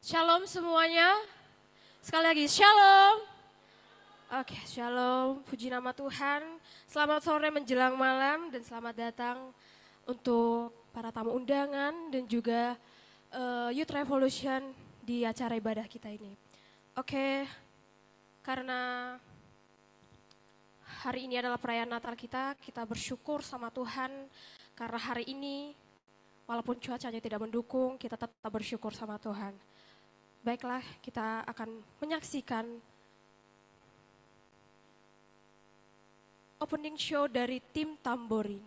Shalom semuanya. Sekali lagi, shalom. Oke, shalom. Puji nama Tuhan. Selamat sore menjelang malam dan selamat datang untuk para tamu undangan dan juga Youth Revolution di acara ibadah kita ini. Oke, karena hari ini adalah perayaan Natal kita bersyukur sama Tuhan karena hari ini walaupun cuacanya tidak mendukung, kita tetap bersyukur sama Tuhan. Baiklah, kita akan menyaksikan opening show dari tim Tamborin.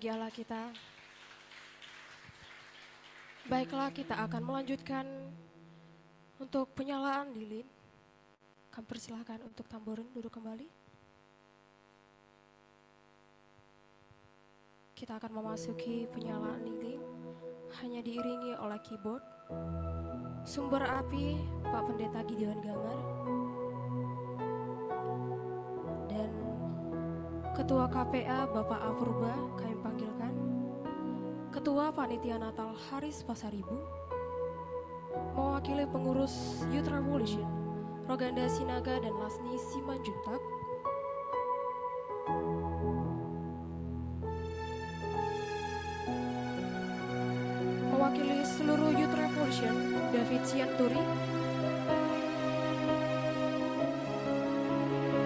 bagi Allah kita. Baiklah, kita akan melanjutkan untuk penyalaan lilin. Kami persilahkan untuk tamborin duduk kembali. Kita akan memasuki penyalaan lilin hanya diiringi oleh keyboard. Sumber api Pak Pendeta Gideon Gamar dan Ketua KPA Bapak Apurba kami panggilkan. Ketua Panitia Natal Haris Pasaribu, mewakili pengurus Youth Revolution Roganda Sinaga dan Lasni Simanjuntak, mewakili seluruh Youth Revolution David Sianturi,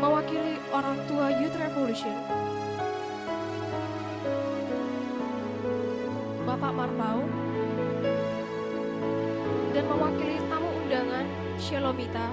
mewakili orang tua Youth Revolution Bapak Marpau, dan mewakili tamu undangan Shalomita.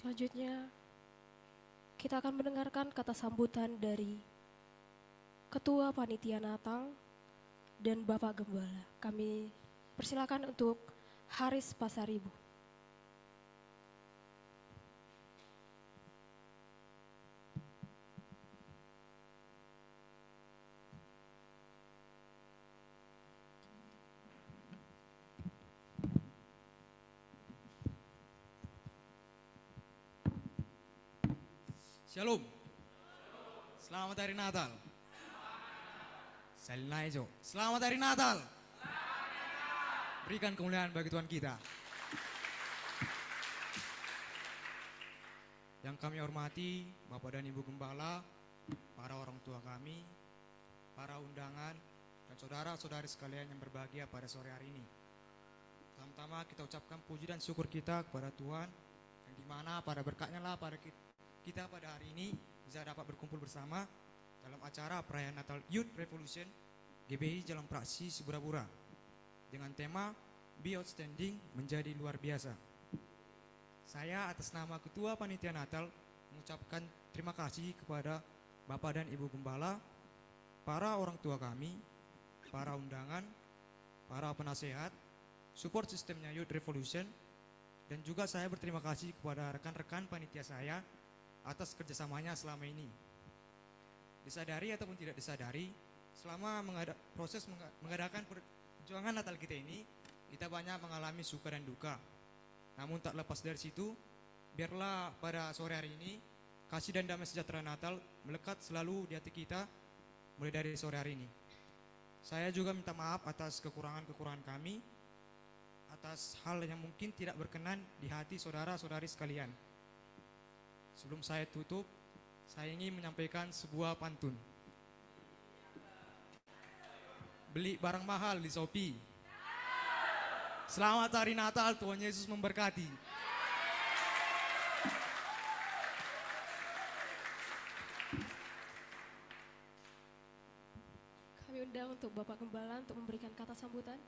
Selanjutnya kita akan mendengarkan kata sambutan dari Ketua Panitia Natal dan Bapak Gembala. Kami persilakan untuk Haris Pasaribu. Shalom. Selamat hari Natal. Salnaijo. Selamat hari Natal. Berikan kemuliaan bagi Tuhan kita. Yang kami hormati Bapak dan Ibu Gembala, para orang tua kami, para undangan, dan saudara-saudari sekalian yang berbahagia pada sore hari ini. Pertama-tama kita ucapkan puji dan syukur kita kepada Tuhan, yang dimana pada berkatnya lah pada kita pada hari ini bisa dapat berkumpul bersama dalam acara perayaan Natal Youth Revolution GBI Jalan Praksi Sibura-Bura dengan tema Be Outstanding, menjadi luar biasa. Saya atas nama Ketua Panitia Natal mengucapkan terima kasih kepada Bapak dan Ibu Gembala, para orang tua kami, para undangan, para penasehat, support sistemnya Youth Revolution, dan juga saya berterima kasih kepada rekan-rekan panitia saya atas kerjasamanya selama ini. Disadari ataupun tidak disadari, selama proses mengadakan perjuangan Natal kita ini, kita banyak mengalami suka dan duka. Namun tak lepas dari situ, biarlah pada sore hari ini, kasih dan damai sejahtera Natal melekat selalu di hati kita, mulai dari sore hari ini. Saya juga minta maaf atas kekurangan-kekurangan kami, atas hal yang mungkin tidak berkenan di hati saudara-saudari sekalian. Sebelum saya tutup, saya ingin menyampaikan sebuah pantun. Beli barang mahal di Shopee. Selamat hari Natal, Tuhan Yesus memberkati. Kami undang untuk Bapak Gembala untuk memberikan kata sambutan.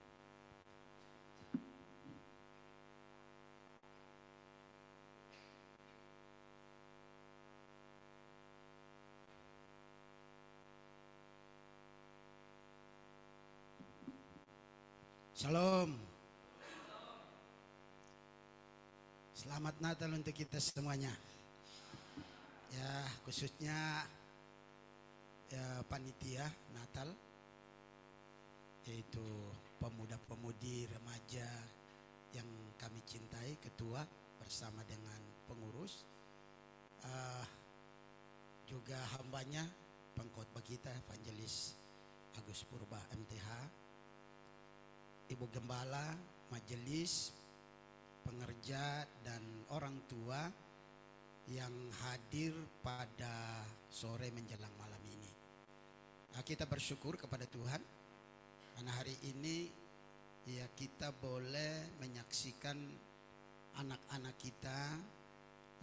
Shalom. Selamat Natal untuk kita semuanya. Ya, khususnya ya, panitia Natal, yaitu pemuda-pemudi remaja yang kami cintai, ketua bersama dengan pengurus, juga hambanya pengkhotbah kita Evangelis Agus Purba MTH, Ibu Gembala, majelis, pengerja, dan orang tua yang hadir pada sore menjelang malam ini. Kita bersyukur kepada Tuhan karena hari ini ya kita boleh menyaksikan anak-anak kita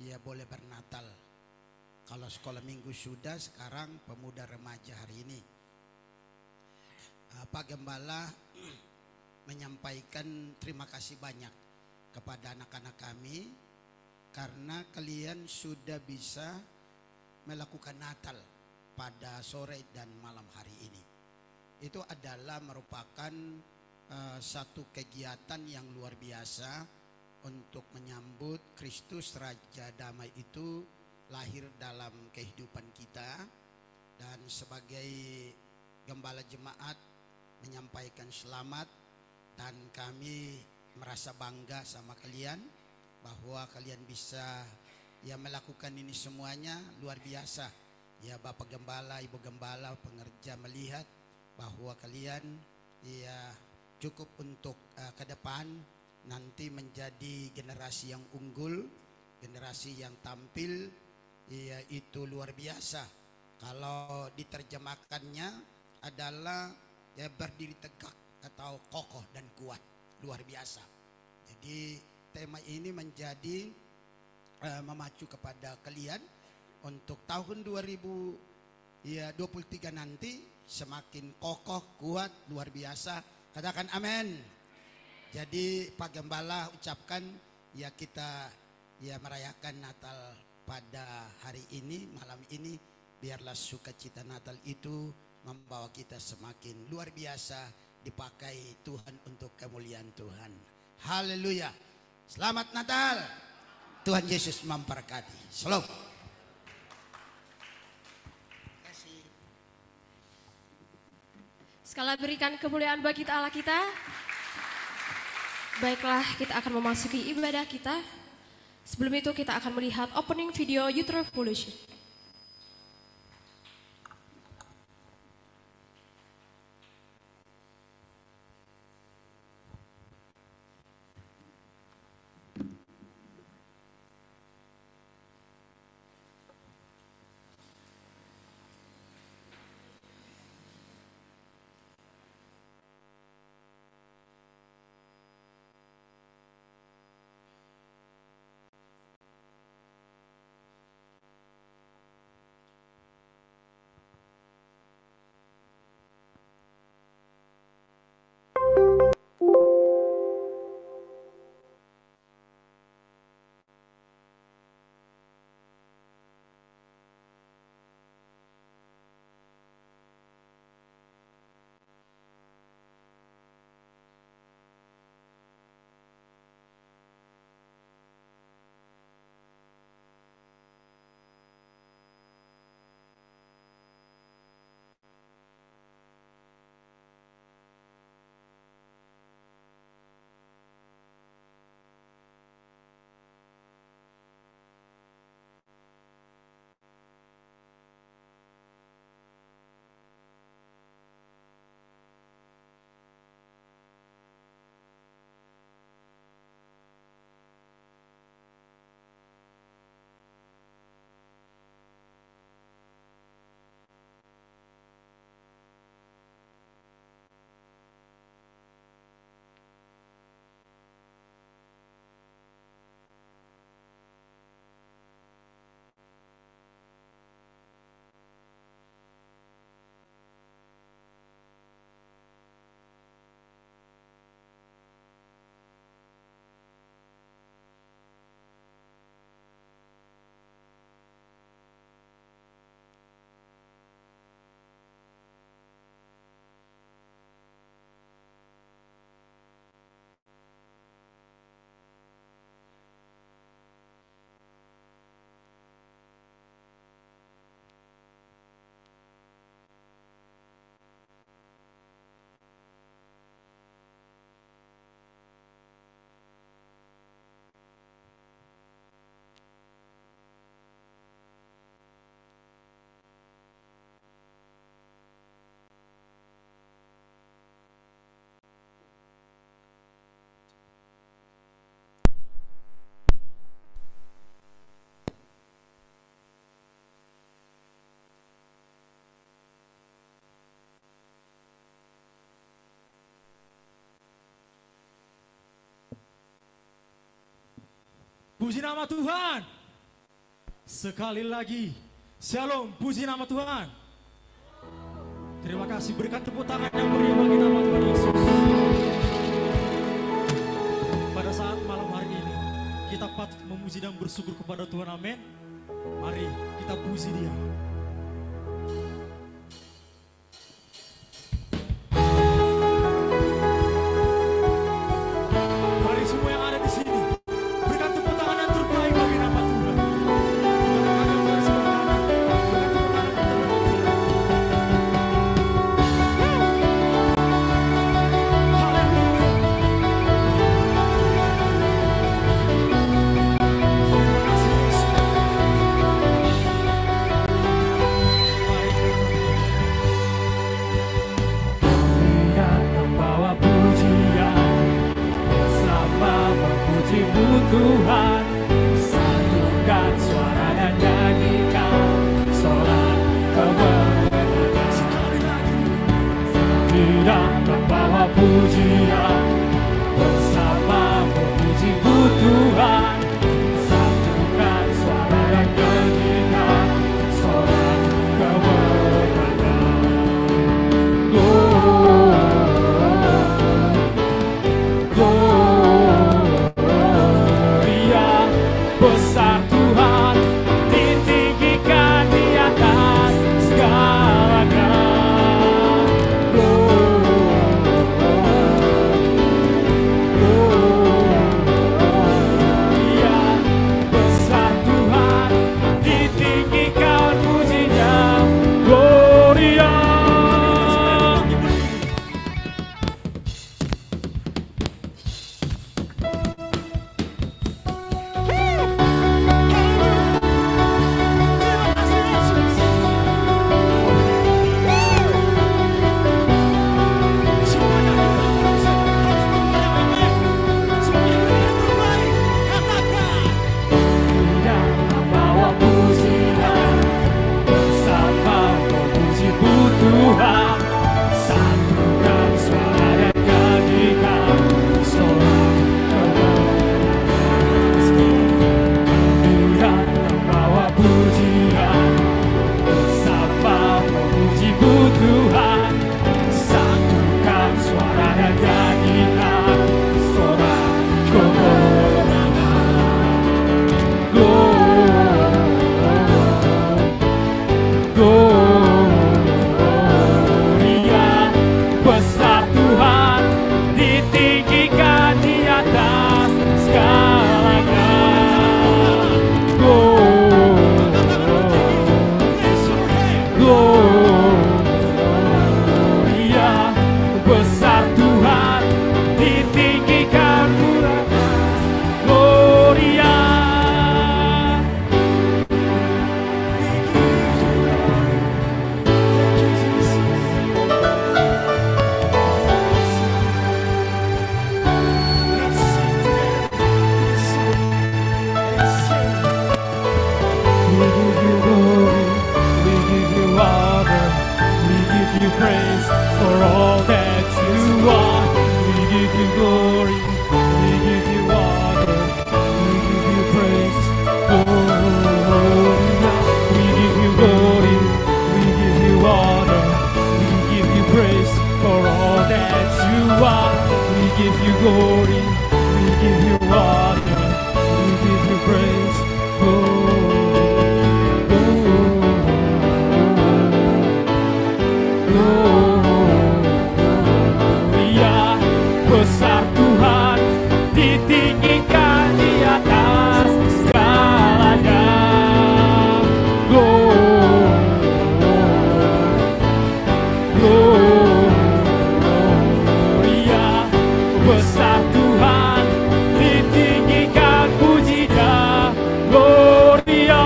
ya boleh bernatal. Kalau sekolah minggu sudah, sekarang pemuda remaja hari ini. Pak Gembala menyampaikan terima kasih banyak kepada anak-anak kami karena kalian sudah bisa melakukan Natal pada sore dan malam hari ini. Itu adalah merupakan satu kegiatan yang luar biasa untuk menyambut Kristus Raja Damai itu lahir dalam kehidupan kita, dan sebagai gembala jemaat menyampaikan selamat. Dan kami merasa bangga sama kalian bahwa kalian bisa ya melakukan ini semuanya luar biasa. Ya Bapak Gembala, Ibu Gembala, pengerja melihat bahwa kalian ya cukup untuk ke depan nanti menjadi generasi yang unggul, generasi yang tampil, ya itu luar biasa. Kalau diterjemahkannya adalah ya berdiri tegak atau kokoh dan kuat, luar biasa. Jadi tema ini menjadi memacu kepada kalian untuk tahun 2023 nanti semakin kokoh, kuat, luar biasa. Katakan amin. Jadi Pak Gembala ucapkan ya kita ya merayakan Natal pada hari ini, malam ini, biarlah sukacita Natal itu membawa kita semakin luar biasa dipakai Tuhan untuk kemuliaan Tuhan. Haleluya. Selamat Natal. Tuhan Yesus memberkati. Shalom. Sekali berikan kemuliaan bagi Allah kita. Baiklah, kita akan memasuki ibadah kita. Sebelum itu kita akan melihat opening video Youth Revolution. Puji nama Tuhan. Sekali lagi, shalom, puji nama Tuhan. Terima kasih, berikan tepuk tangan yang meriah bagi nama Tuhan Yesus. Pada saat malam hari ini, kita patut memuji dan bersyukur kepada Tuhan, amin. Mari kita puji Dia. glory, we give you honor, we give you praise. Gloria, besar Tuhan, ditinggikan di atas segalanya. Gloria, besar Tuhan, ditinggikan pujinya. Gloria.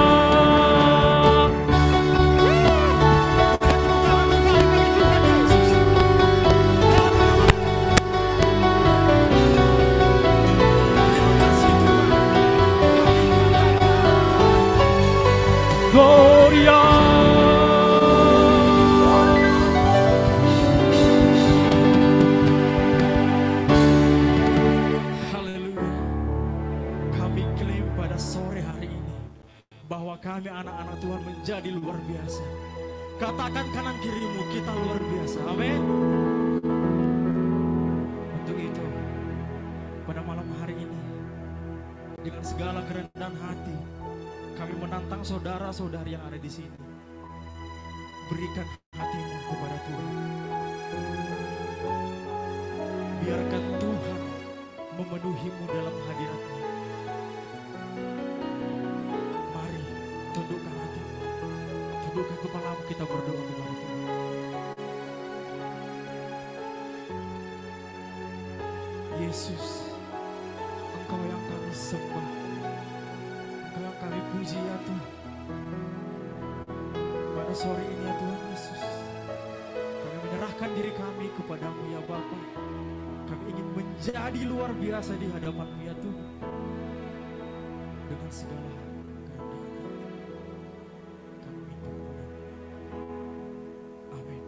Gloria. Haleluya. Kami klaim pada sore hari ini bahwa kami anak-anak Tuhan menjadi luar biasa. Katakan kanan kirimu, kita luar biasa. Amin. Untuk itu, pada malam hari ini, dengan segala kerendahan hati, kami menantang saudara-saudari yang ada di sini. Berikan hatimu kepada Tuhan. Biarkan Tuhan memenuhimu dalam hadirat-Nya. Mari tundukkan hatimu, tundukkan kepalamu, kita berdoa kepada Tuhan. Yesus, Engkau yang kami sembah, Engkau yang kami puji ya Tuhan. Pada sore ini ya Tuhan Yesus, kami menyerahkan diri kami kepadamu ya Bapa. Kami ingin menjadi luar biasa di hadapan-Mu ya Tuhan. Dengan segala kerendahan hati, kami minta kepada-Mu. Amin.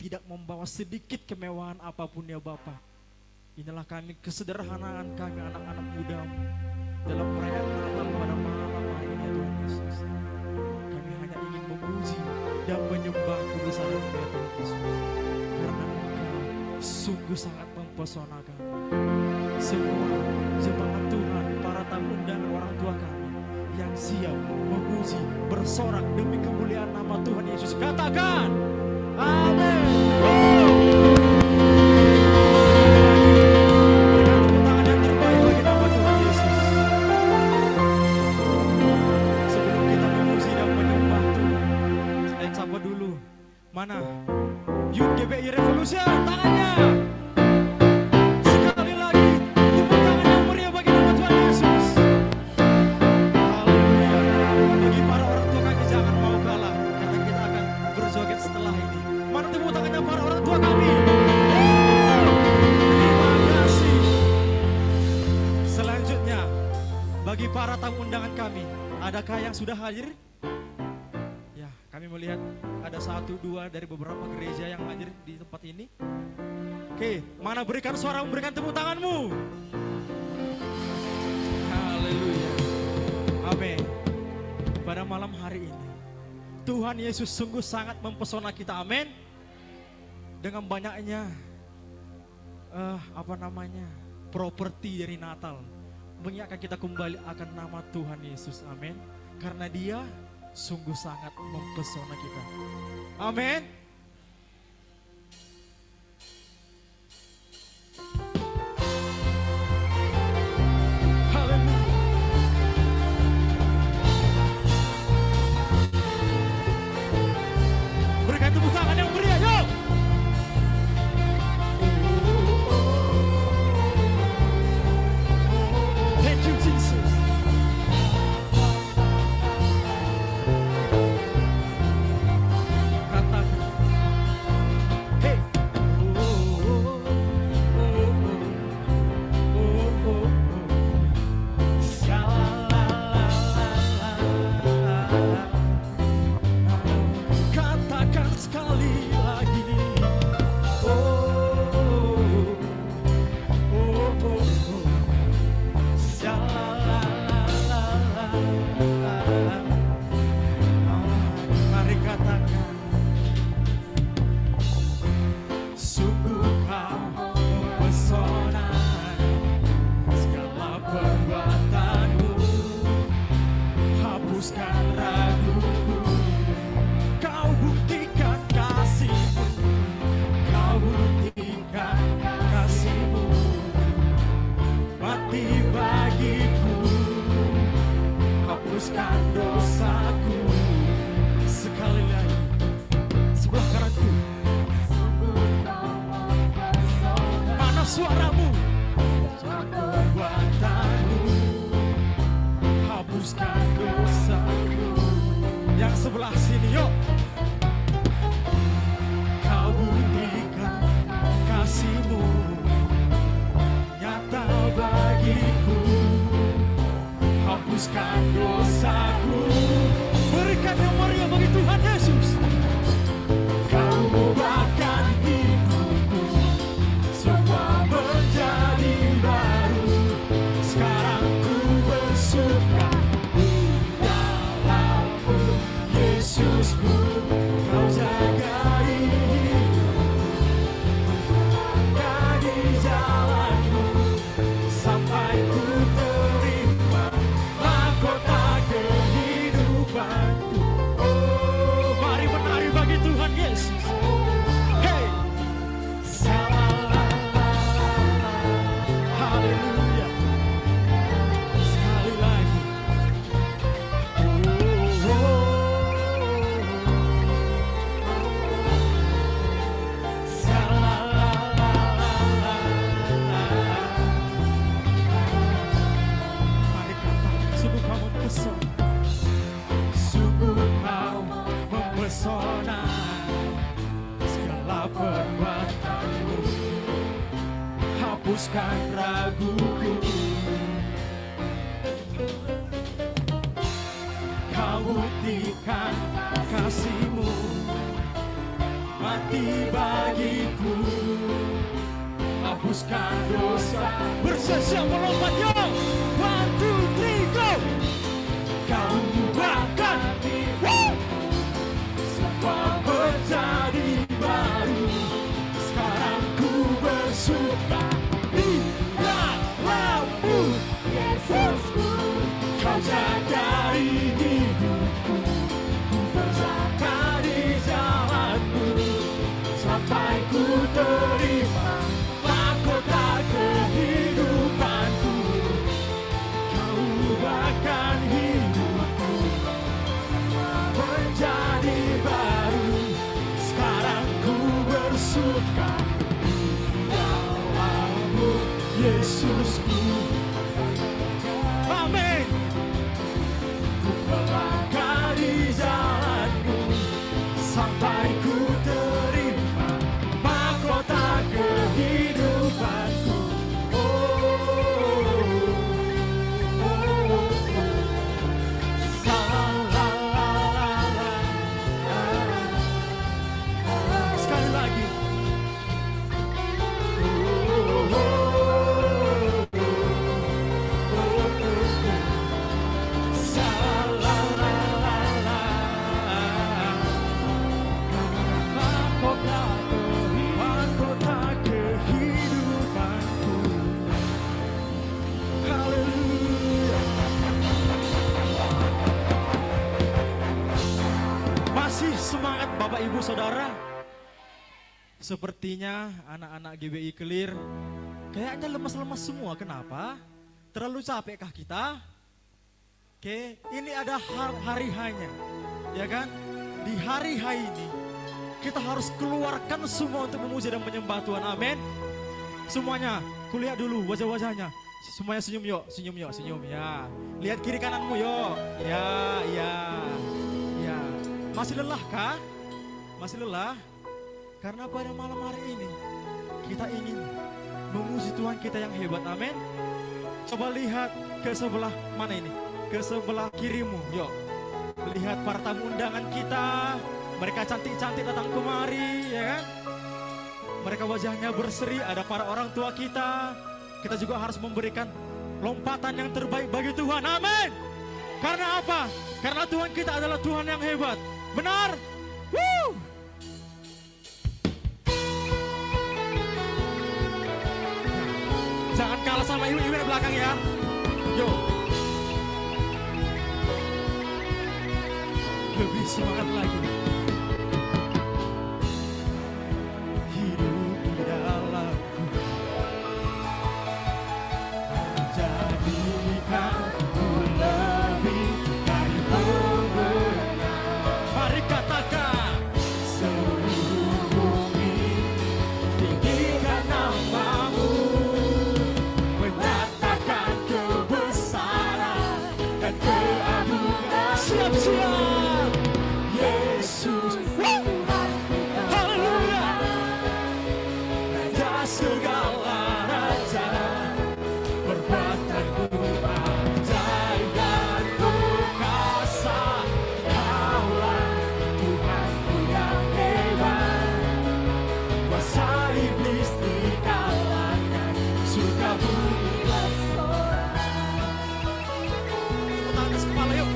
tidak membawa sedikit kemewahan apapun ya Bapa. Inilah kami, kesederhanaan kami anak-anak muda-Mu dalam perayaan Natal pada malam hari ini ya Tuhan Yesus. Kami hanya ingin memuji dan menyembah kebesaran-Mu ya Tuhan Yesus. Karena Engkau sungguh sangat mempesona kami. Semua jemaat Tuhan, para tamu dan orang tua kami yang siap memuji, bersorak demi kemuliaan nama Tuhan Yesus. Katakan, amin. Berikan tepuk tangan yang terbaik bagi nama Tuhan Yesus. Sebelum kita memuji dan menyembah Tuhan, saya sapa dulu. Mana? Youth GBI Revolution, tangannya. Sekali lagi, tepuk tangan yang meriah bagi nama Tuhan Yesus. Haleluya. Bagi para orang tua kami jangan mau kalah, karena kita akan berjoget setelah ini. Mana tepuk tangannya para orang tua kami? Terima kasih. Selanjutnya, bagi para tamu undangan kami, adakah yang sudah hadir? Ya, kami melihat ada 1-2 dari beberapa gereja yang hadir di tempat ini. Oke, mana berikan suara, memberikan tepuk tanganmu. Haleluya. Amin. Pada malam hari ini, Tuhan Yesus sungguh sangat mempesona kita. Amin. Dengan banyaknya properti dari Natal, mengingatkan kita kembali akan nama Tuhan Yesus. Amin. Karena Dia sungguh sangat mempesona kita. Amin. Haleluya. Berikan tepuk tangan yang meriah, yuk. Thank you Jesus. hapuskan raguku. Kau buktikan kasih-Mu, mati bagiku, hapuskan dosa. Bersiap-siap melompat, yo! 1, 2, 3, go! Kau ubahkan semua menjadi baru. Sekarang ku bersuka di dalam-Mu, Yesusku. Kau jaga hidupku, ku berjalan di jalan-Mu, sampai ku terima mahkota kehidupanku. Kau ubahkan hidupku menjadi baru. Sekarang ku bersuka di dalam-Mu, Yesusku. Amin. Ku melangkah di jalan-Mu, sampai ku terima mahkota kehidupanku. Sekali lagi. Mahkota kehidupanku. Haleluya. Masih semangat Bapak Ibu Saudara? Sepertinya anak-anak GBI Clear kayaknya lemas-lemas semua. Kenapa? Terlalu capekkah kita? Oke, ini ada hari hanya, ya kan? Di hari ini kita harus keluarkan semua untuk memuji dan menyembah Tuhan. Amin. Semuanya, kulihat dulu wajah-wajahnya. Semuanya senyum yuk, senyum yuk, senyum ya. Lihat kiri kananmu yuk. Ya. Masih lelah kah? Masih lelah? Karena pada malam hari ini kita ingin memuji Tuhan kita yang hebat. Amin. Coba lihat ke sebelah mana ini? Ke sebelah kirimu. Yuk. Lihat para tamu undangan kita. Mereka cantik-cantik datang kemari, ya kan? Mereka wajahnya berseri, ada para orang tua kita. Kita juga harus memberikan lompatan yang terbaik bagi Tuhan. Amin. Karena apa? Karena Tuhan kita adalah Tuhan yang hebat. Benar? Woo! Jangan kalah sama ibu-ibu di belakang ya. Yo. Lebih semangat lagi. Hidup di dalamku, jadikanku lebih dari pemenang. Mari katakan, seluruh bumi tinggikan nama-Mu, menyatakan kebesaran dan keagungan. Siap-siap, Yesus. Haleluya. Raja segala raja, perbuatanmu ajaib dan perkasa. Kaulah Tuhanku yang hebat, kuasa iblis dikalahkan, surga bumi bersorak. Tangan kepala yuk.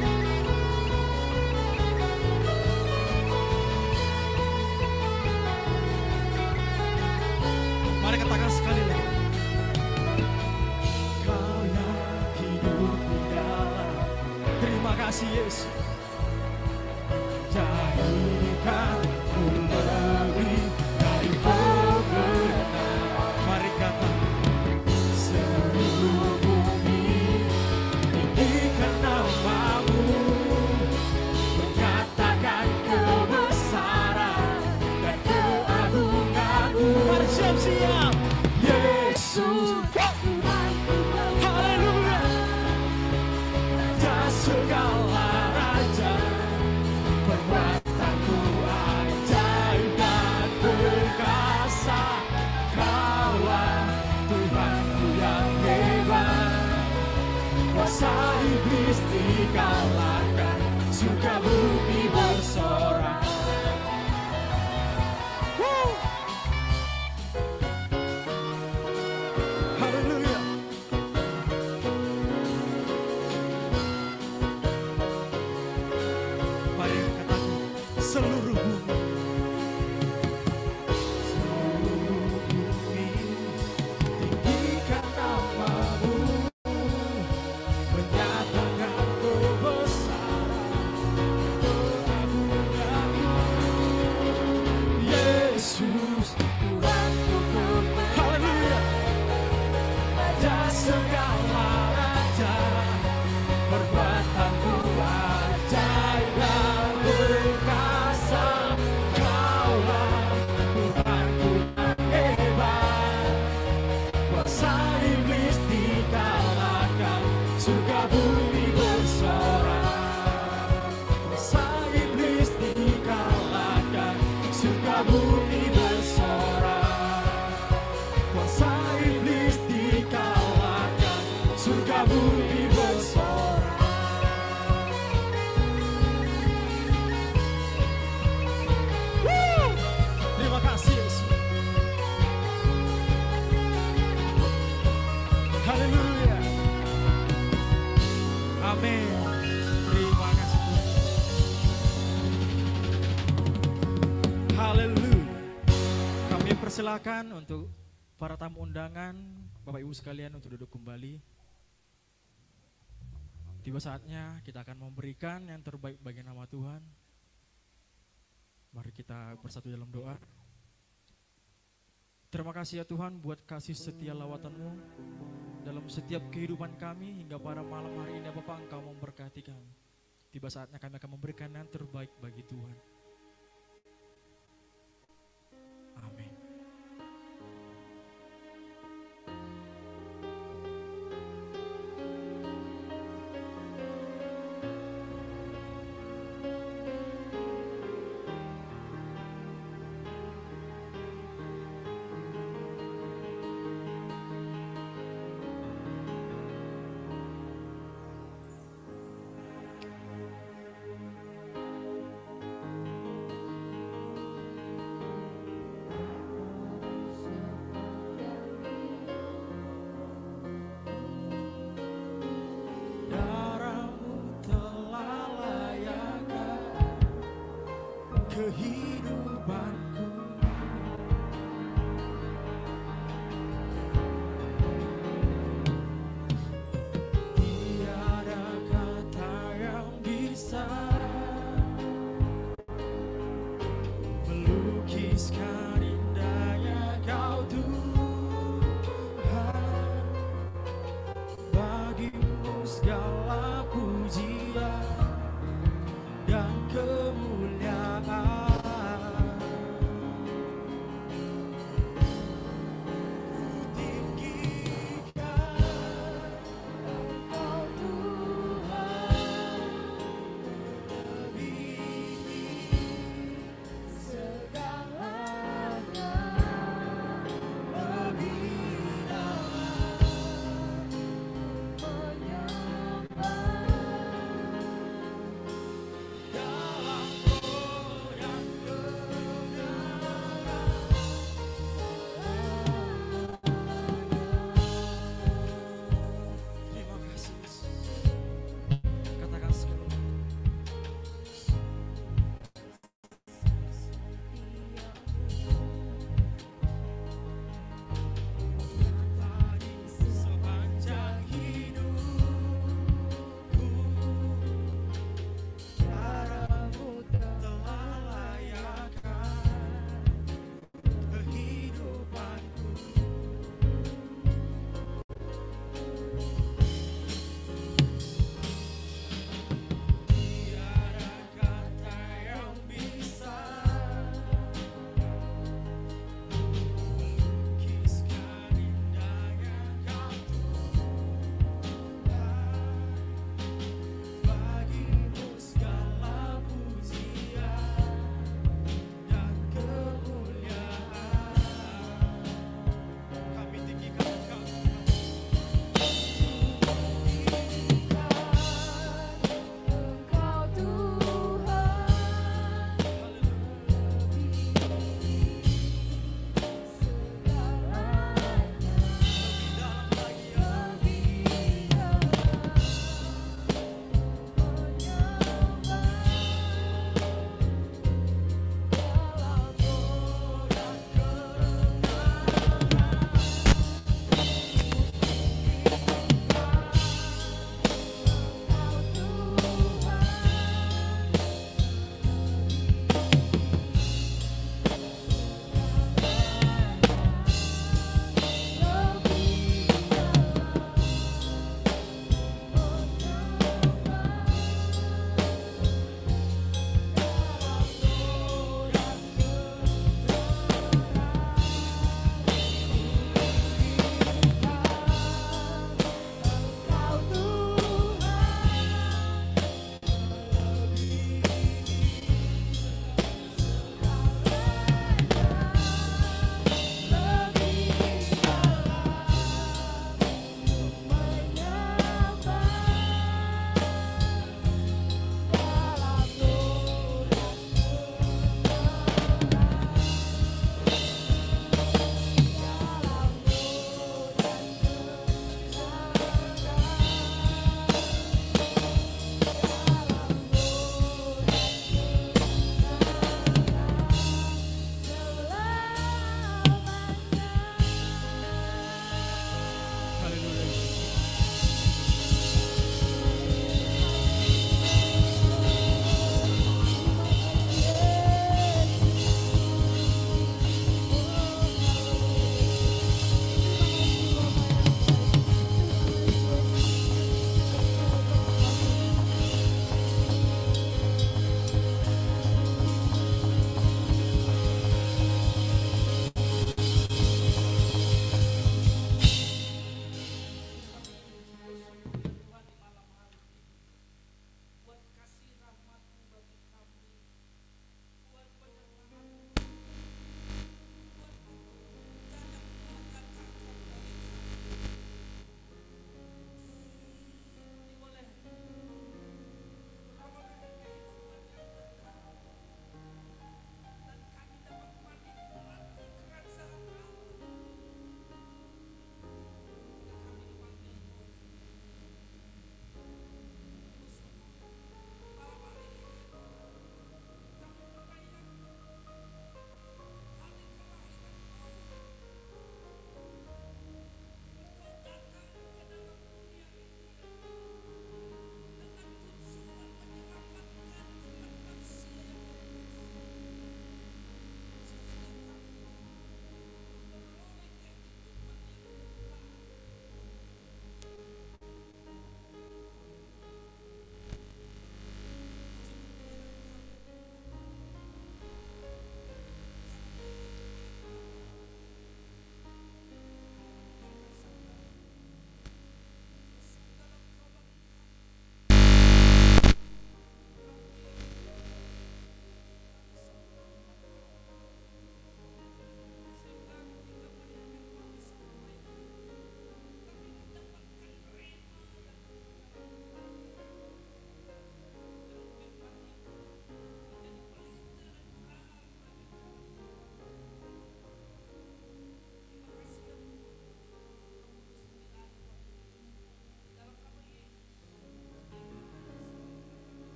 Mari katakan sekali lagi. Kau yang hidup di dalam. Terima kasih Yesus. Jadikanku lebih dari pemenang. Mari katakan, seluruh bumi tinggikan nama-Mu, menyatakan kebesaran dan keagungan-Mu. Mari siap-siap, Yesus. Haleluya. Raja segala raja, perbuatanmu ajaib dan perkasa. Kaulah Tuhanku yang hebat, kuasa iblis dikalahkan, surga bumi bersorak. surga bumi bersorak, kuasa iblis dikalahkan. Surga bumi bersorak, kuasa iblis dikalahkan. Surga bumi bersorak. Terima kasih Yesus. Haleluya. Amin. Terima kasih Tuhan. Haleluya. Kami persilakan untuk para tamu undangan, Bapak Ibu sekalian untuk duduk kembali. Tiba saatnya kita akan memberikan yang terbaik bagi nama Tuhan. Mari kita bersatu dalam doa. Terima kasih ya Tuhan buat kasih setia lawatan-Mu dalam setiap kehidupan kami hingga pada malam hari ini Bapak, Engkau memberkati kami. Tiba saatnya kami akan memberikan yang terbaik bagi Tuhan. Amin.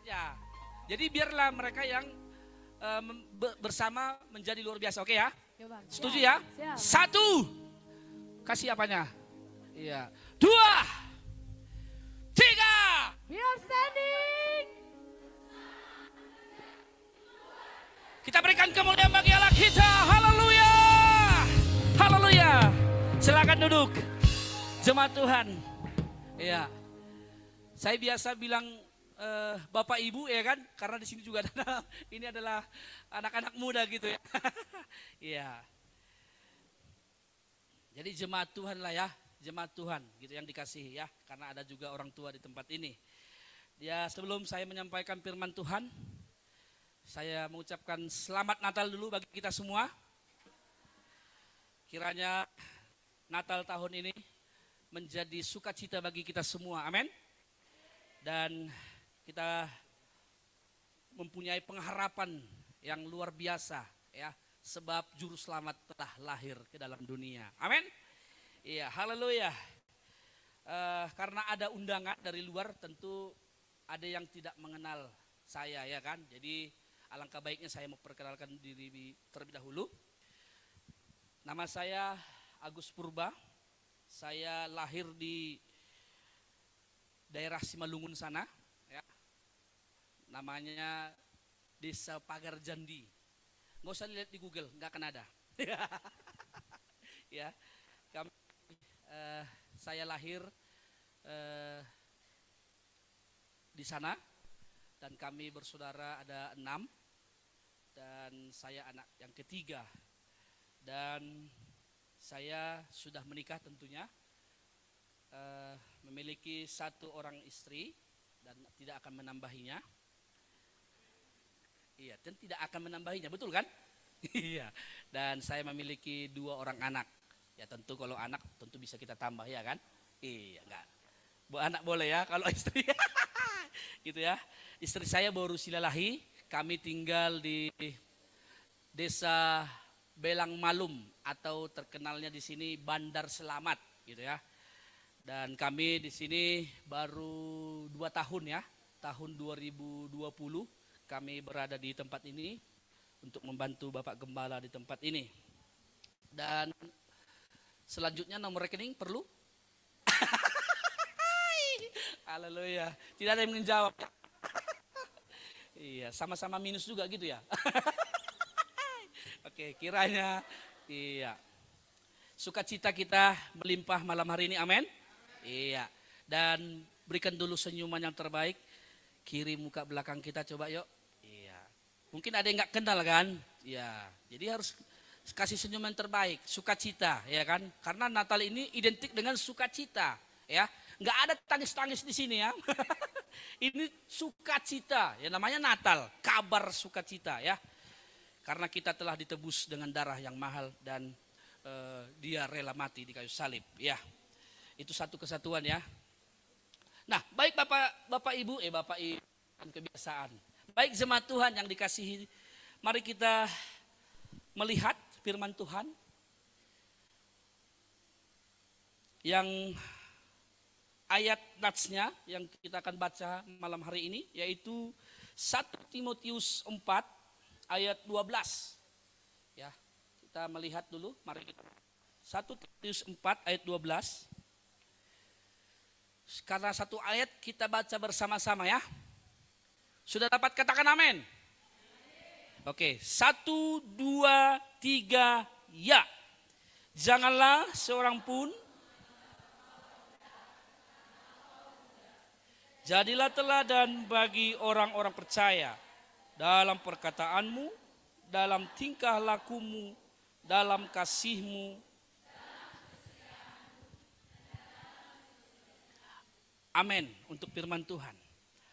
Ya. Jadi biarlah mereka yang bersama menjadi luar biasa. Oke ya? Coba. Setuju ya? Siap. 1. Kasih apanya? Iya. 2. 3. We are standing. Kita berikan kemuliaan bagi Allah kita. Haleluya. Haleluya. Silakan duduk. Jemaat Tuhan. Iya. Saya biasa bilang Bapak Ibu ya kan, karena di sini juga ada ini adalah anak-anak muda gitu ya. Iya. Jadi jemaat Tuhan lah ya, jemaat Tuhan gitu yang dikasihi ya, karena ada juga orang tua di tempat ini. Ya, sebelum saya menyampaikan firman Tuhan, saya mengucapkan selamat Natal dulu bagi kita semua. Kiranya Natal tahun ini menjadi sukacita bagi kita semua. Amin. Dan kita mempunyai pengharapan yang luar biasa ya, sebab juru selamat telah lahir ke dalam dunia. Amin. Iya, haleluya. Karena ada undangan dari luar, tentu ada yang tidak mengenal saya ya kan. Jadi alangkah baiknya saya memperkenalkan diri terlebih dahulu. Nama saya Agus Purba. Saya lahir di daerah Simalungun sana. Namanya Desa Pagar Jandi. Nggak usah lihat di Google, nggak akan ada. Ya, saya lahir di sana dan kami bersaudara ada 6 dan saya anak yang ketiga. Dan saya sudah menikah tentunya, memiliki 1 orang istri dan tidak akan menambahinya. Iya, dan tidak akan menambahinya, betul kan? Iya. Dan saya memiliki 2 orang anak. Ya tentu kalau anak tentu bisa kita tambah ya kan? Iya, enggak. Anak boleh ya, kalau istri. Gitu ya. Istri saya baru silalahi. Kami tinggal di Desa Belang Malum atau terkenalnya di sini Bandar Selamat, gitu ya. Dan kami di sini baru 2 tahun ya. Tahun 2020 kami berada di tempat ini untuk membantu Bapak Gembala di tempat ini. Dan selanjutnya nomor rekening perlu? Haleluya. Tidak ada yang menjawab. Iya, sama-sama minus juga gitu ya. Oke, kiranya iya. Sukacita kita melimpah malam hari ini, amin. Iya. Dan berikan dulu senyuman yang terbaik. Kiri muka belakang kita coba yuk. Iya. Mungkin ada yang nggak kenal kan? Iya. Jadi harus kasih senyuman terbaik, sukacita, ya kan? Karena Natal ini identik dengan sukacita, ya. Nggak ada tangis-tangis di sini ya. Ini sukacita, ya namanya Natal, kabar sukacita ya. Karena kita telah ditebus dengan darah yang mahal dan dia rela mati di kayu salib, ya. Itu satu kesatuan ya. Nah, baik Bapak Ibu dan kebiasaan. Baik jemaat Tuhan yang dikasihi, mari kita melihat firman Tuhan yang ayat natsnya yang kita akan baca malam hari ini, yaitu 1 Timotius 4 ayat 12. Ya, kita melihat dulu, mari kita 1 Timotius 4 ayat 12. Karena satu ayat kita baca bersama-sama ya. Sudah dapat katakan amin? Oke, 1, 2, 3, ya. Janganlah seorang pun jadilah teladan bagi orang-orang percaya dalam perkataanmu, dalam tingkah lakumu, dalam kasihmu. Amin untuk firman Tuhan.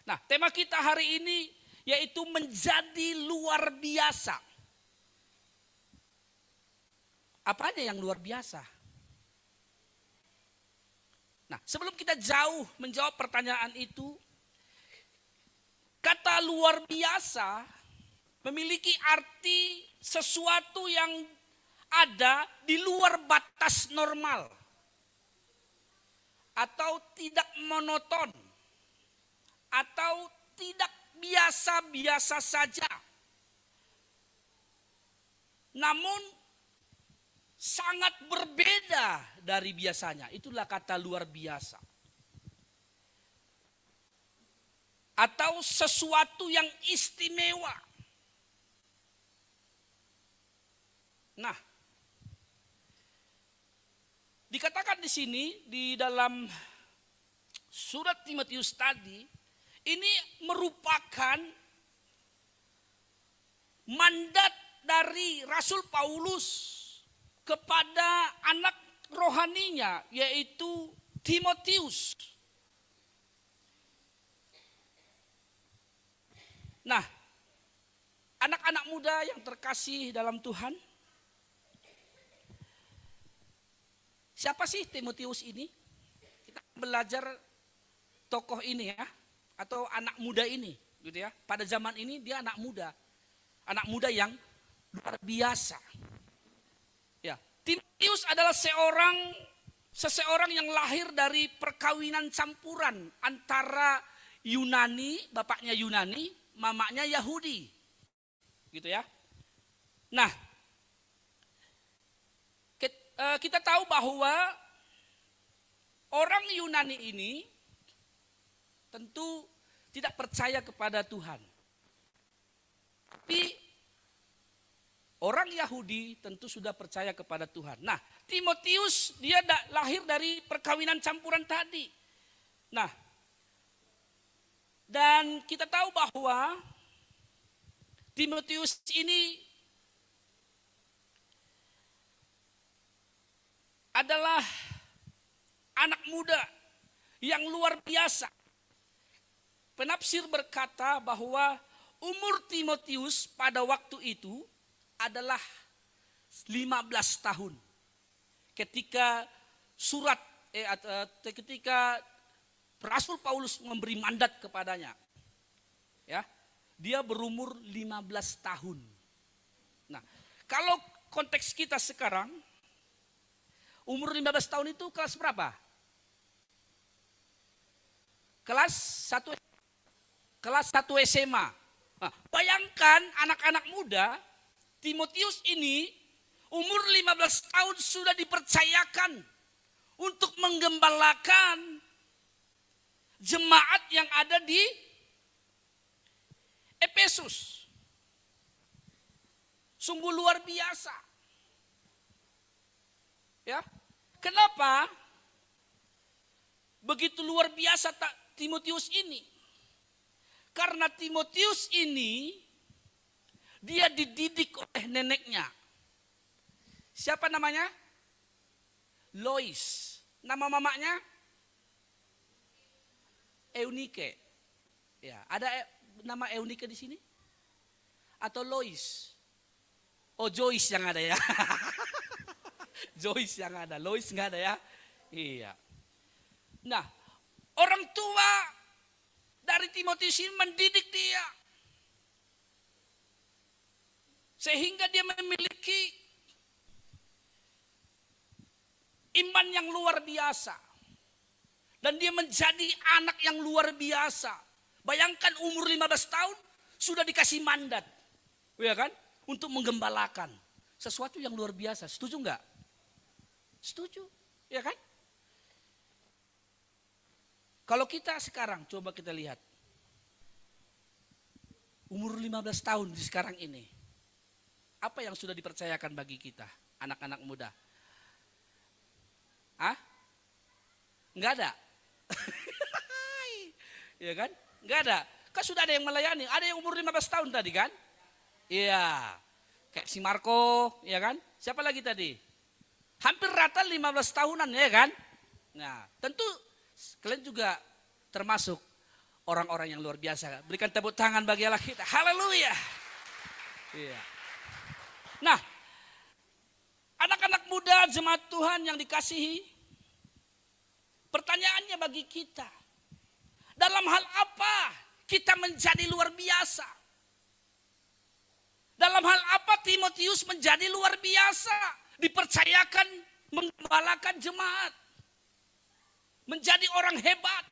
Nah, tema kita hari ini yaitu menjadi luar biasa. Apanya yang luar biasa? Nah, sebelum kita jauh menjawab pertanyaan itu, kata luar biasa memiliki arti sesuatu yang ada di luar batas normal atau tidak monoton atau tidak biasa-biasa saja. Namun sangat berbeda dari biasanya. Itulah kata luar biasa. Atau sesuatu yang istimewa. Nah, dikatakan di sini di dalam surat Timotius tadi, ini merupakan mandat dari Rasul Paulus kepada anak rohaninya, yaitu Timotius. Nah, anak-anak muda yang terkasih dalam Tuhan, siapa sih Timotius ini? Kita belajar tokoh ini ya, atau anak muda ini, gitu ya. Pada zaman ini dia anak muda yang luar biasa. Ya, Timotius adalah seseorang yang lahir dari perkawinan campuran antara Yunani, bapaknya Yunani, mamanya Yahudi, gitu ya. Nah, kita tahu bahwa orang Yunani ini tentu tidak percaya kepada Tuhan. Tapi orang Yahudi tentu sudah percaya kepada Tuhan. Nah, Timotius dia lahir dari perkawinan campuran tadi. Nah, dan kita tahu bahwa Timotius ini adalah anak muda yang luar biasa. Penafsir berkata bahwa umur Timotius pada waktu itu adalah 15 tahun. Ketika ketika Rasul Paulus memberi mandat kepadanya. Ya, dia berumur 15 tahun. Nah, kalau konteks kita sekarang, umur 15 tahun itu kelas berapa? Kelas 1 SMA. Nah, bayangkan anak-anak muda, Timotius ini umur 15 tahun sudah dipercayakan untuk menggembalakan jemaat yang ada di Efesus. Sungguh luar biasa. Ya, kenapa begitu luar biasa Timotius ini? Karena Timotius ini dia dididik oleh neneknya. Siapa namanya? Lois. Nama mamanya? Eunike. Ya, ada nama Eunike di sini? Atau Lois? Oh, Joyce yang ada ya. Joyce yang ada, Lois nggak ada ya. Iya. Nah, orang tua dari Timotius ini mendidik dia. Sehingga dia memiliki iman yang luar biasa. Dan dia menjadi anak yang luar biasa. Bayangkan umur 15 tahun sudah dikasih mandat. Ya kan? Untuk menggembalakan. Sesuatu yang luar biasa. Setuju enggak? Setuju. Ya kan? Kalau kita sekarang, coba kita lihat. Umur 15 tahun di sekarang ini. Apa yang sudah dipercayakan bagi kita, anak-anak muda? Hah? Enggak ada? Iya kan? Enggak ada. Kan sudah ada yang melayani. Ada yang umur 15 tahun tadi kan? Iya. Kayak si Marco, ya kan? Siapa lagi tadi? Hampir rata 15 tahunan ya kan? Nah, tentu kalian juga termasuk orang-orang yang luar biasa. Berikan tepuk tangan bagi Allah kita. Haleluya. Iya. Nah, anak-anak muda jemaat Tuhan yang dikasihi, pertanyaannya bagi kita, dalam hal apa kita menjadi luar biasa? Dalam hal apa Timotius menjadi luar biasa? Dipercayakan menggembalakan jemaat. Menjadi orang hebat.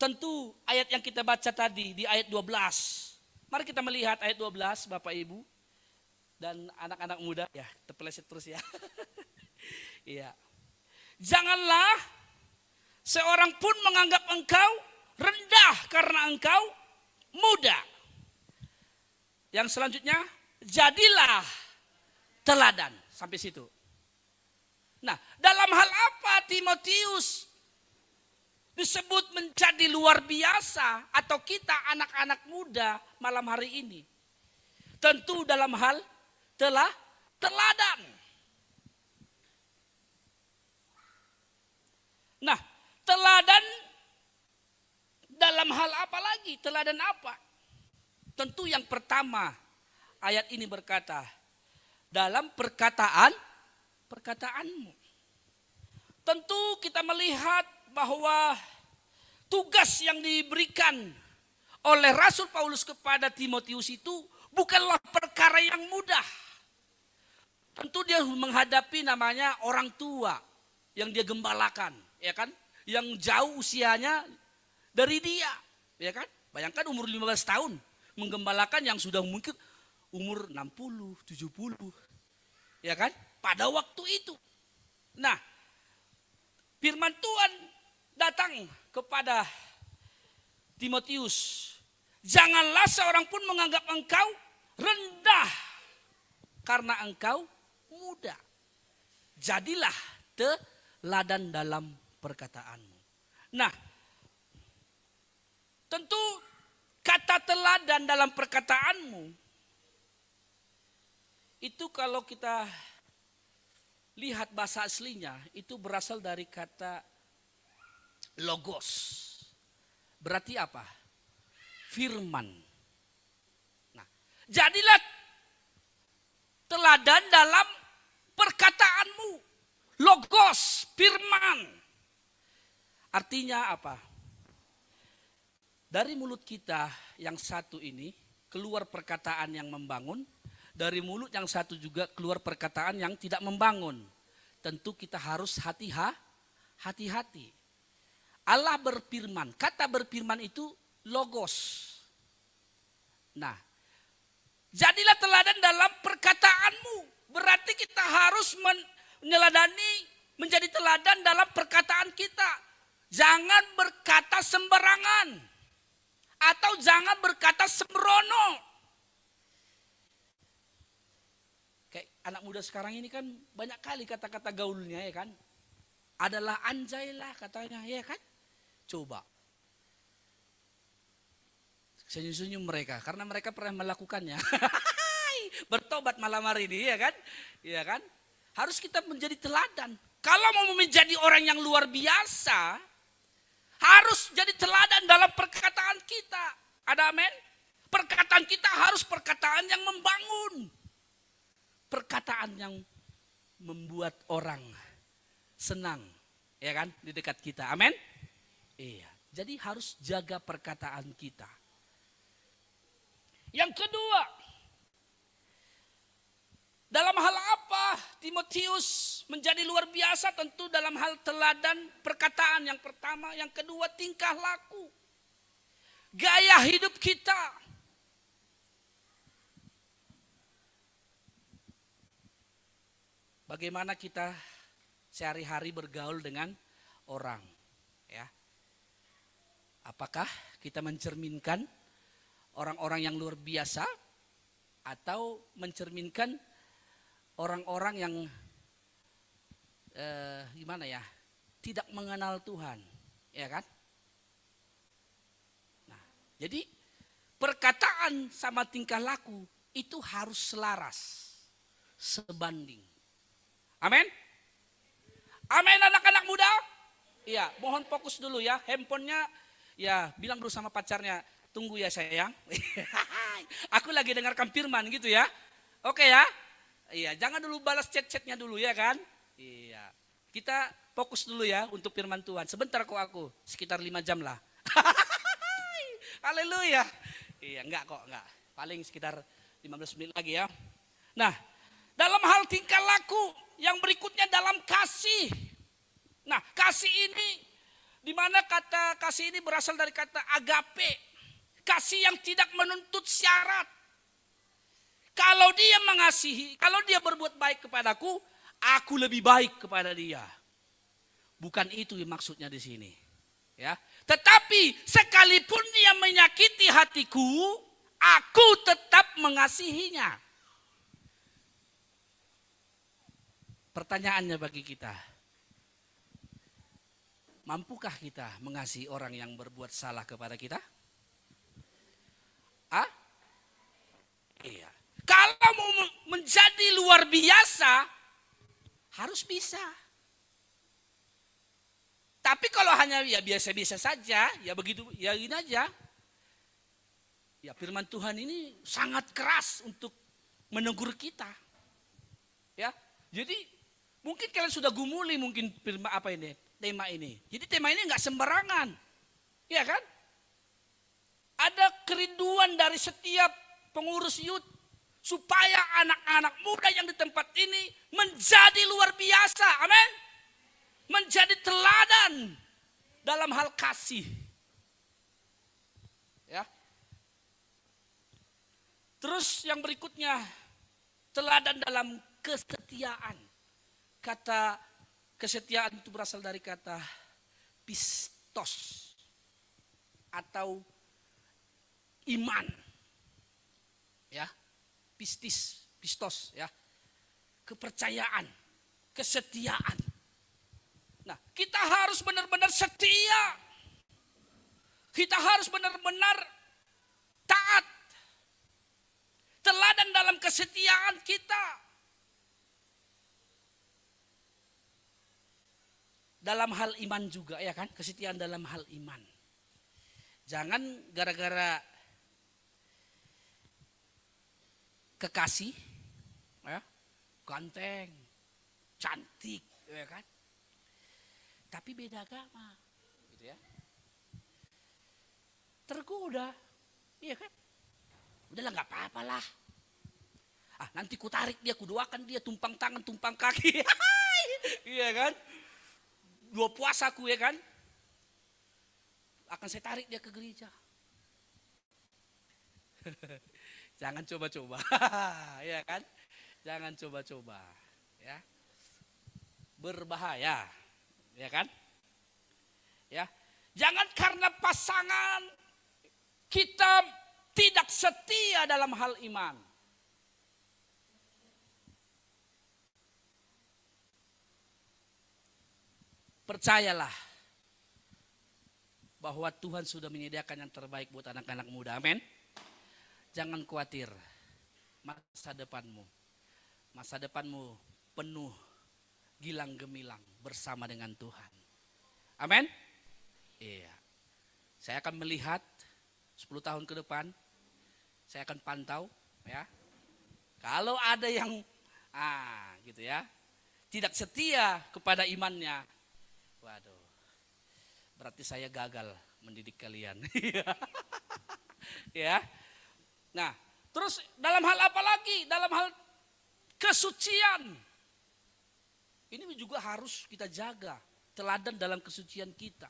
tentu ayat yang kita baca tadi di ayat 12. Mari kita melihat ayat 12 Bapak Ibu dan anak-anak muda. Ya, terpeleset terus ya. Iya. Janganlah seorang pun menganggap engkau rendah karena engkau muda. Yang selanjutnya, jadilah teladan. Sampai situ. Nah, dalam hal apa Timotius disebut menjadi luar biasa atau kita anak-anak muda malam hari ini? Tentu dalam hal teladan. Nah, teladan dalam hal apa lagi? Teladan apa? Tentu yang pertama ayat ini berkata, dalam perkataanmu. Tentu kita melihat bahwa tugas yang diberikan oleh Rasul Paulus kepada Timotius itu bukanlah perkara yang mudah. Tentu dia menghadapi namanya orang tua yang dia gembalakan, ya kan? Yang jauh usianya dari dia, ya kan? Bayangkan umur 15 tahun menggembalakan yang sudah mungkin umur 60, 70. Ya kan? Pada waktu itu. Nah, firman Tuhan datang kepada Timotius. Janganlah seorang pun menganggap engkau rendah karena engkau muda. Jadilah teladan dalam perkataanmu. Nah, tentu kata teladan dalam perkataanmu itu kalau kita lihat bahasa aslinya itu berasal dari kata logos. Berarti apa? Firman. Nah, jadilah teladan dalam perkataanmu. Logos, firman. Artinya apa? Dari mulut kita yang satu ini keluar perkataan yang membangun. Dari mulut yang satu juga keluar perkataan yang tidak membangun. Tentu kita harus hati-hati. Allah berfirman. Kata berfirman itu logos. Nah, jadilah teladan dalam perkataanmu. Berarti kita harus meneladani, menjadi teladan dalam perkataan kita. Jangan berkata sembarangan. Atau jangan berkata sembrono. Kayak anak muda sekarang ini kan banyak kali kata-kata gaulnya, ya kan. Adalah anjay lah katanya, ya kan. Coba. Senyum-senyum mereka karena mereka pernah melakukannya. Bertobat malam hari ini, ya kan. Ya kan. Harus kita menjadi teladan. Kalau mau menjadi orang yang luar biasa, harus jadi teladan dalam perkataan kita. Ada amin? Perkataan kita harus perkataan yang membangun. Perkataan yang membuat orang senang, ya kan, di dekat kita. Amin? Iya. Jadi harus jaga perkataan kita. Yang kedua, dalam hal apa Timotius menjadi luar biasa? Tentu dalam hal teladan perkataan yang pertama. Yang kedua, tingkah laku. Gaya hidup kita. Bagaimana kita sehari-hari bergaul dengan orang, ya? Apakah kita mencerminkan orang-orang yang luar biasa atau mencerminkan orang-orang yang gimana ya, tidak mengenal Tuhan, ya kan? Nah, jadi perkataan sama tingkah laku itu harus selaras, sebanding. Amin? Amin anak-anak muda? Iya, mohon fokus dulu ya. Handphonenya, ya bilang dulu sama pacarnya, tunggu ya sayang. Aku lagi dengarkan firman gitu ya. Oke ya? Iya, jangan dulu balas chat-chatnya dulu ya kan? Iya. Kita fokus dulu ya untuk firman Tuhan. Sebentar kok aku, sekitar 5 jam lah. Haleluya. Iya, enggak kok, enggak. Paling sekitar 15 menit lagi ya. Nah, dalam hal tingkah laku yang berikutnya dalam kasih. Nah, kasih ini Di mana kata kasih ini berasal dari kata agape. Kasih yang tidak menuntut syarat. Kalau dia mengasihi, kalau dia berbuat baik kepadaku, aku lebih baik kepada dia. Bukan itu yang maksudnya di sini. Ya. Tetapi sekalipun dia menyakiti hatiku, aku tetap mengasihinya. Pertanyaannya bagi kita, mampukah kita mengasihi orang yang berbuat salah kepada kita? Iya. Kalau mau menjadi luar biasa, harus bisa. Tapi kalau hanya ya biasa-biasa saja, ya begitu, ya gini aja. Ya firman Tuhan ini sangat keras untuk menegur kita. Ya, jadi mungkin kalian sudah gumuli mungkin firman apa ini, tema ini. Jadi tema ini nggak sembarangan, ya kan? Ada kerinduan dari setiap pengurus youth supaya anak-anak muda yang di tempat ini menjadi luar biasa, amin. Menjadi teladan dalam hal kasih. Ya. Terus yang berikutnya, teladan dalam kesetiaan. Kata kesetiaan itu berasal dari kata pistos atau iman. Ya. Pistos ya. Kepercayaan, kesetiaan. Nah, kita harus benar-benar setia. Kita harus benar-benar taat. Teladan dalam kesetiaan kita. Dalam hal iman juga, ya kan? Kesetiaan dalam hal iman. Jangan gara-gara kekasih, ya, ganteng, cantik, ya kan? Tapi beda agama, gitu ya. Tergoda, iya kan? Udahlah nggak apa-apa lah. Nanti ku tarik dia, ku doakan dia, tumpang tangan, tumpang kaki, iya kan? 2 puasaku ya kan? Akan saya tarik dia ke gereja. Jangan coba-coba, ya kan? Jangan coba-coba, ya. Berbahaya. Ya kan? Ya. Jangan karena pasangan kita tidak setia dalam hal iman. Percayalah bahwa Tuhan sudah menyediakan yang terbaik buat anak-anak muda. Amin. Jangan khawatir masa depanmu. Masa depanmu penuh gilang gemilang bersama dengan Tuhan. Amin. Iya. Saya akan melihat 10 tahun ke depan. Saya akan pantau ya. Kalau ada yang gitu ya, tidak setia kepada imannya. Waduh. Berarti saya gagal mendidik kalian. Ya. Nah, terus dalam hal apa lagi? Dalam hal kesucian. Ini juga harus kita jaga, teladan dalam kesucian kita.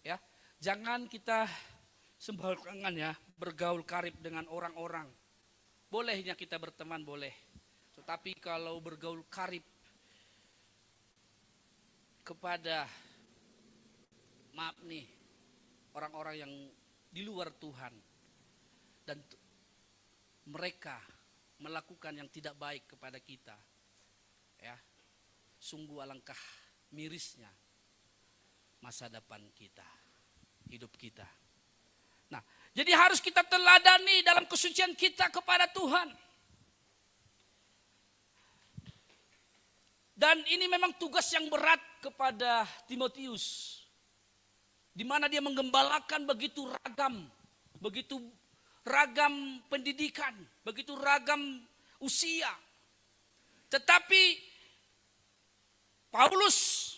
Ya, jangan kita sembarangan ya bergaul karib dengan orang-orang. Bolehnya kita berteman boleh, tetapi kalau bergaul karib kepada maaf nih orang-orang yang di luar Tuhan dan mereka melakukan yang tidak baik kepada kita, ya. Sungguh alangkah mirisnya masa depan kita, hidup kita. Nah, jadi harus kita teladani dalam kesucian kita kepada Tuhan. Dan ini memang tugas yang berat kepada Timotius. Di mana dia menggembalakan begitu ragam pendidikan, begitu ragam usia. Tetapi Paulus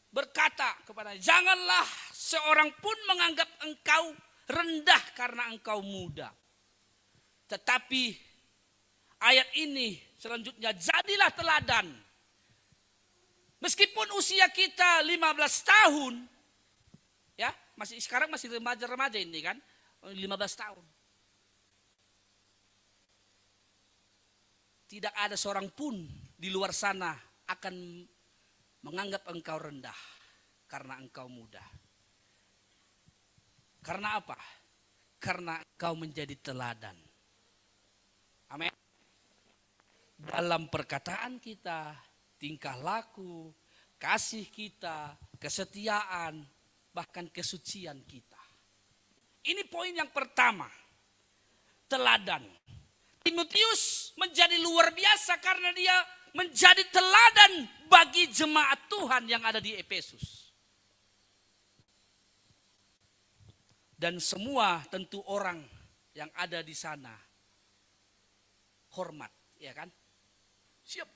berkata kepadanya, janganlah seorang pun menganggap engkau rendah karena engkau muda. Tetapi ayat ini selanjutnya, jadilah teladan. Meskipun usia kita 15 tahun, sekarang masih remaja-remaja ini kan, 15 tahun. Tidak ada seorang pun di luar sana akan menganggap engkau rendah karena engkau muda. Karena apa? Karena engkau menjadi teladan. Amin. Dalam perkataan kita, tingkah laku, kasih kita, kesetiaan, bahkan kesucian kita. Ini poin yang pertama. Teladan. Timotius menjadi luar biasa karena dia menjadi teladan bagi jemaat Tuhan yang ada di Efesus. Dan semua tentu orang yang ada di sana hormat, ya kan? Siap.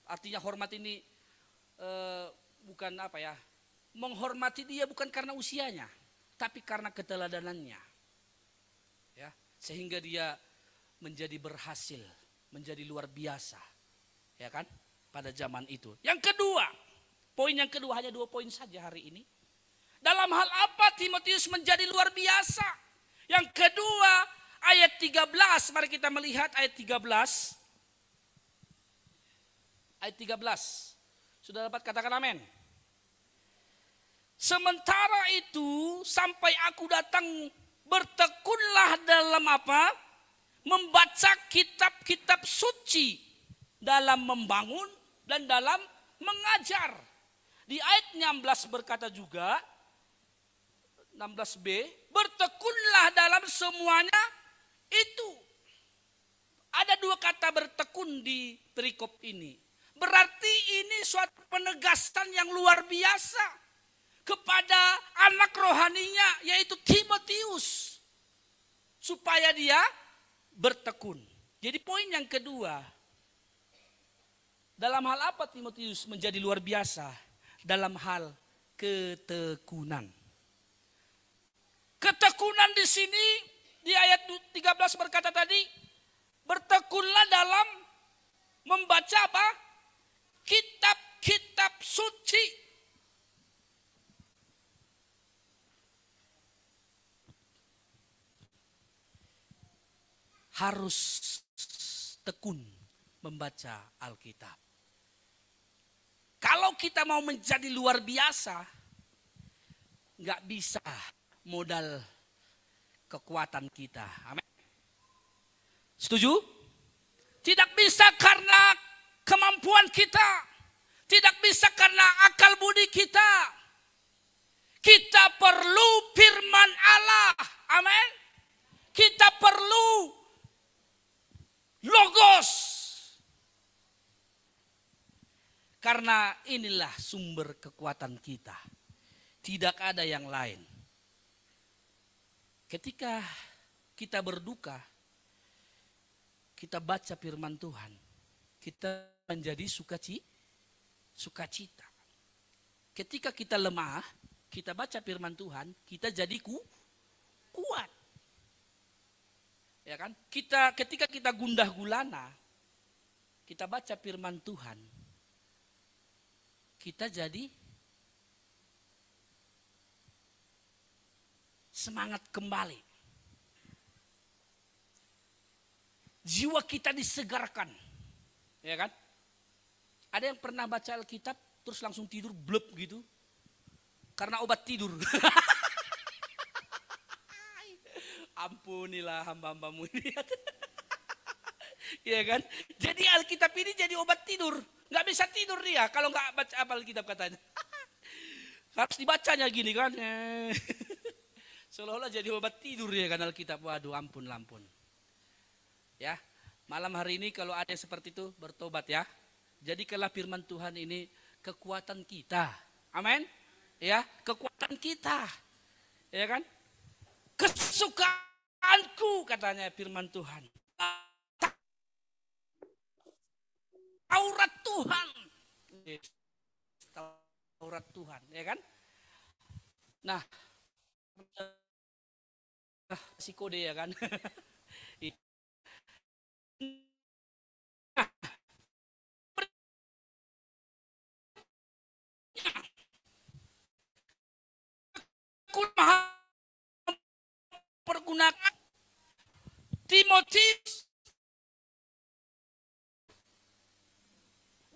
Artinya hormat ini bukan apa ya? Menghormati dia bukan karena usianya, tapi karena keteladanannya. Ya, sehingga dia menjadi berhasil, menjadi luar biasa. Ya kan? Pada zaman itu. Yang kedua, poin yang kedua, hanya 2 poin saja hari ini. Dalam hal apa Timotius menjadi luar biasa? Yang kedua, ayat 13. Mari kita melihat ayat 13. Ayat 13. Sudah dapat katakan amin. Sementara itu sampai aku datang, bertekunlah dalam apa? Membaca kitab-kitab suci, dalam membangun dan dalam mengajar. Di ayat 16 berkata juga, 16b, bertekunlah dalam semuanya itu. Ada 2 kata bertekun di perikop ini. Berarti ini suatu penegasan yang luar biasa kepada anak rohaninya, yaitu Timotius, supaya dia bertekun. Jadi poin yang kedua, dalam hal apa Timotius menjadi luar biasa? Dalam hal ketekunan. Ketekunan di sini di ayat 13 berkata tadi, bertekunlah dalam membaca apa? Kitab-kitab suci. Harus tekun membaca Alkitab. Kalau kita mau menjadi luar biasa, nggak bisa modal kekuatan kita. Amin. Setuju? Tidak bisa karena kemampuan kita. Tidak bisa karena akal budi kita. Kita perlu firman Allah. Amin. Kita perlu Logos. Karena inilah sumber kekuatan kita. Tidak ada yang lain. Ketika kita berduka, kita baca firman Tuhan, kita menjadi sukacita. Ketika kita lemah, kita baca firman Tuhan, kita jadi kuat. Ya kan? Ketika kita gundah gulana, kita baca firman Tuhan, kita jadi semangat kembali. Jiwa kita disegarkan. Ya kan? Ada yang pernah baca Alkitab terus langsung tidur blep gitu? Karena obat tidur. Ampunilah hamba-hambamu ini. Iya kan? Jadi Alkitab ini jadi obat tidur. Nggak bisa tidur dia kalau nggak baca apa Alkitab katanya. Harus dibacanya gini kan. Seolah-olah jadi obat tidur ya kan Alkitab. Waduh ampun. Ya, malam hari ini kalau ada seperti itu bertobat ya. Jadikanlah firman Tuhan ini kekuatan kita. Amin. Ya, kekuatan kita. Ya kan? Kesukaanku katanya firman Tuhan. Taurat Tuhan. Taurat Tuhan, ya kan? Nah, si kode ya kan? Timotius,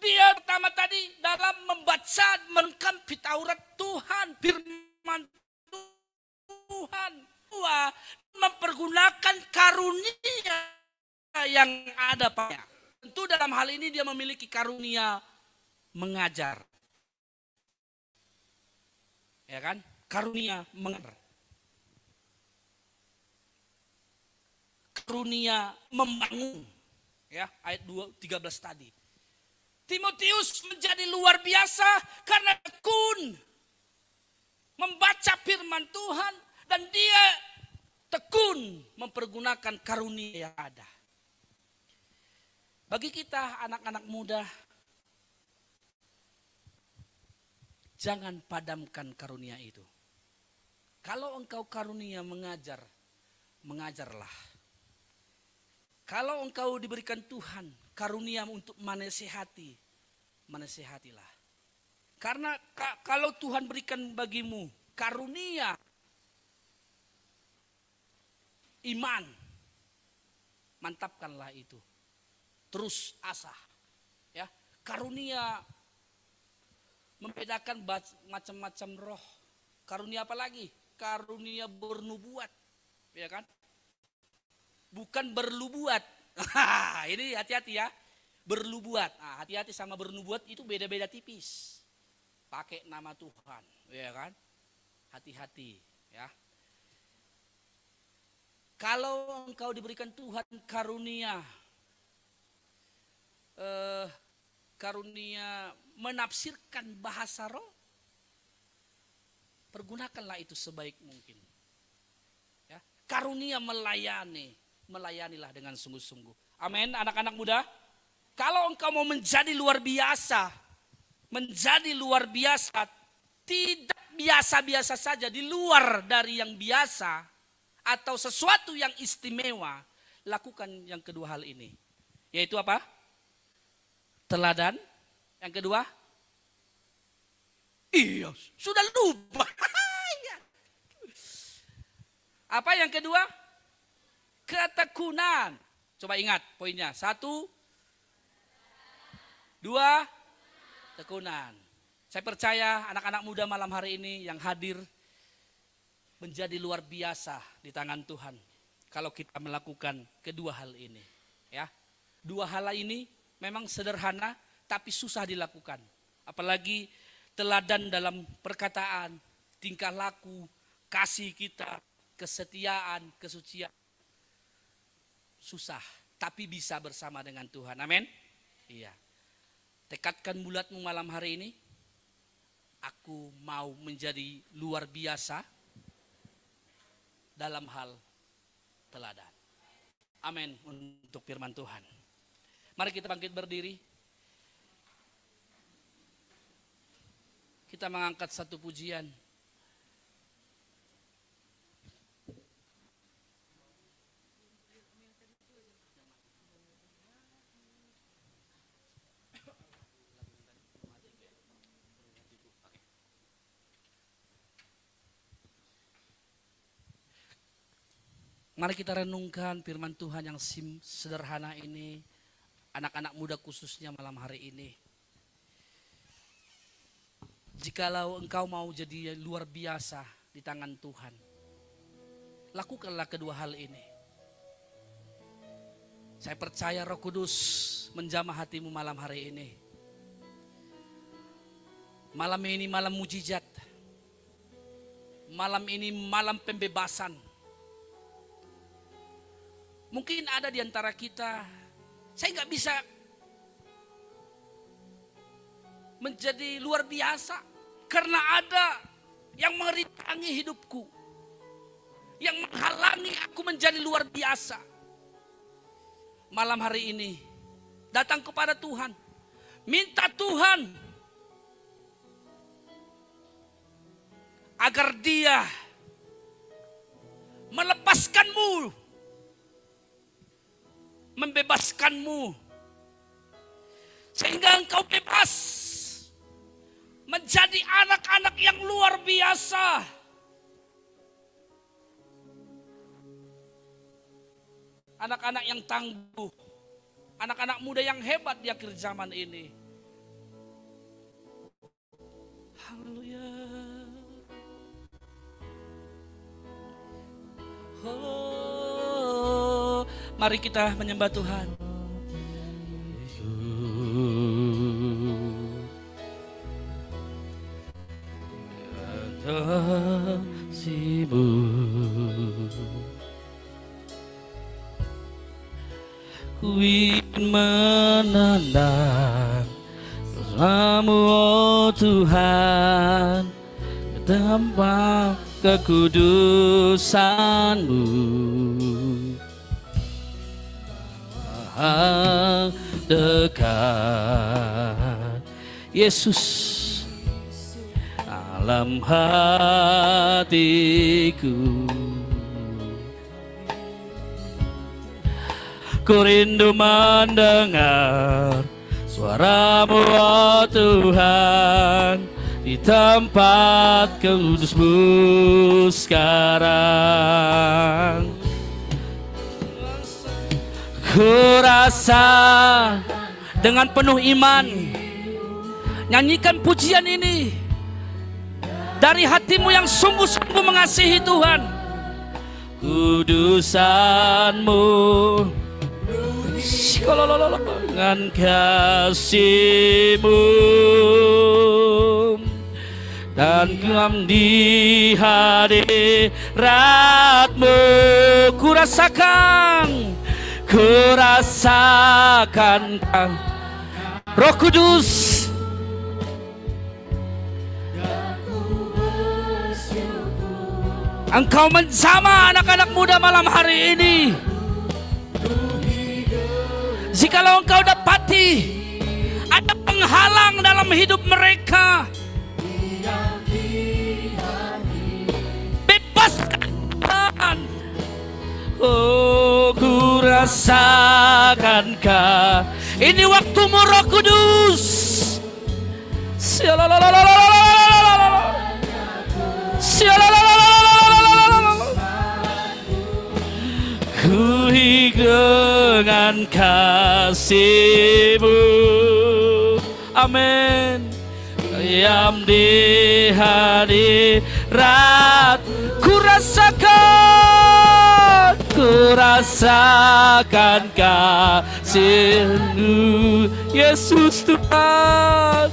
dia pertama tadi dalam membaca melengkapi Taurat Tuhan, firman Tuhan. Dua, mempergunakan karunia yang ada padanya. Tentu dalam hal ini dia memiliki karunia mengajar. Ya kan? Karunia mengajar. Karunia membangun. Ya, ayat 13 tadi. Timotius menjadi luar biasa karena tekun membaca firman Tuhan dan dia tekun mempergunakan karunia yang ada. Bagi kita anak-anak muda, jangan padamkan karunia itu. Kalau engkau karunia mengajar, mengajarlah. Kalau engkau diberikan Tuhan karunia untuk menasihati, menasihatilah. Karena kalau Tuhan berikan bagimu karunia iman, mantapkanlah itu. Terus asah. Ya, karunia membedakan macam-macam roh. Karunia apa lagi? Karunia bernubuat, ya kan? Bukan berlubuat. Ini hati-hati ya. Berlubuat. Nah, hati-hati sama bernubuat itu beda-beda tipis. Pakai nama Tuhan, ya kan? Hati-hati, ya. Kalau engkau diberikan Tuhan karunia, karunia menafsirkan bahasa roh, pergunakanlah itu sebaik mungkin. Ya. Karunia melayani. Melayanilah dengan sungguh-sungguh. Amin, anak-anak muda. Kalau engkau mau menjadi luar biasa, tidak biasa-biasa saja, di luar dari yang biasa atau sesuatu yang istimewa, lakukan yang kedua hal ini. Yaitu apa? Teladan. Yang kedua? Iya, sudah lupa. Apa yang kedua? Ketekunan. Coba ingat poinnya. 1, 2, tekunan. Saya percaya anak-anak muda malam hari ini yang hadir menjadi luar biasa di tangan Tuhan. Kalau kita melakukan kedua hal ini. Ya, dua hal ini memang sederhana tapi susah dilakukan. Apalagi teladan dalam perkataan, tingkah laku, kasih kita, kesetiaan, kesucian. Susah, tapi bisa bersama dengan Tuhan. Amin. Iya. Tekadkan bulatmu malam hari ini. Aku mau menjadi luar biasa dalam hal teladan. Amin untuk firman Tuhan. Mari kita bangkit berdiri. Kita mengangkat satu pujian. Mari kita renungkan firman Tuhan yang sederhana ini. Anak-anak muda khususnya malam hari ini. Jikalau engkau mau jadi luar biasa di tangan Tuhan, lakukanlah kedua hal ini. Saya percaya Roh Kudus menjamah hatimu malam hari ini. Malam ini malam mujizat. Malam ini malam pembebasan. Mungkin ada di antara kita, saya nggak bisa menjadi luar biasa karena ada yang merintangi hidupku, yang menghalangi aku menjadi luar biasa. Malam hari ini datang kepada Tuhan, minta Tuhan agar Dia melepaskanmu, membebaskanmu, sehingga engkau bebas menjadi anak-anak yang luar biasa. anak-anak yang tangguh, anak-anak muda yang hebat di akhir zaman ini. Haleluya. Oh, mari kita menyembah Tuhan. Kasih-Mu ku ingin menandang bersama-Mu, oh Tuhan, ke tempat kekudusan-Mu, dekat Yesus dalam hatiku. Ku rindu mendengar suara-Mu, oh Tuhan, di tempat kudus-Mu sekarang. Ku rasa dengan penuh iman, nyanyikan pujian ini dari hatimu yang sungguh-sungguh mengasihi Tuhan. Kudusan-Mu dengan kasih-Mu, dan kami di hadirat-Mu. Ku rasakan Roh Kudus. Engkau menjamah anak-anak muda malam hari ini. Jikalau engkau dapati ada penghalang dalam hidup mereka, bebaskan. Oh, ku rasakan ini waktumu, Roh Kudus. Ku dengan kasih-Mu, amin. Diam di hadirat, ku rasakan kasih-Mu, Yesus Tuhan.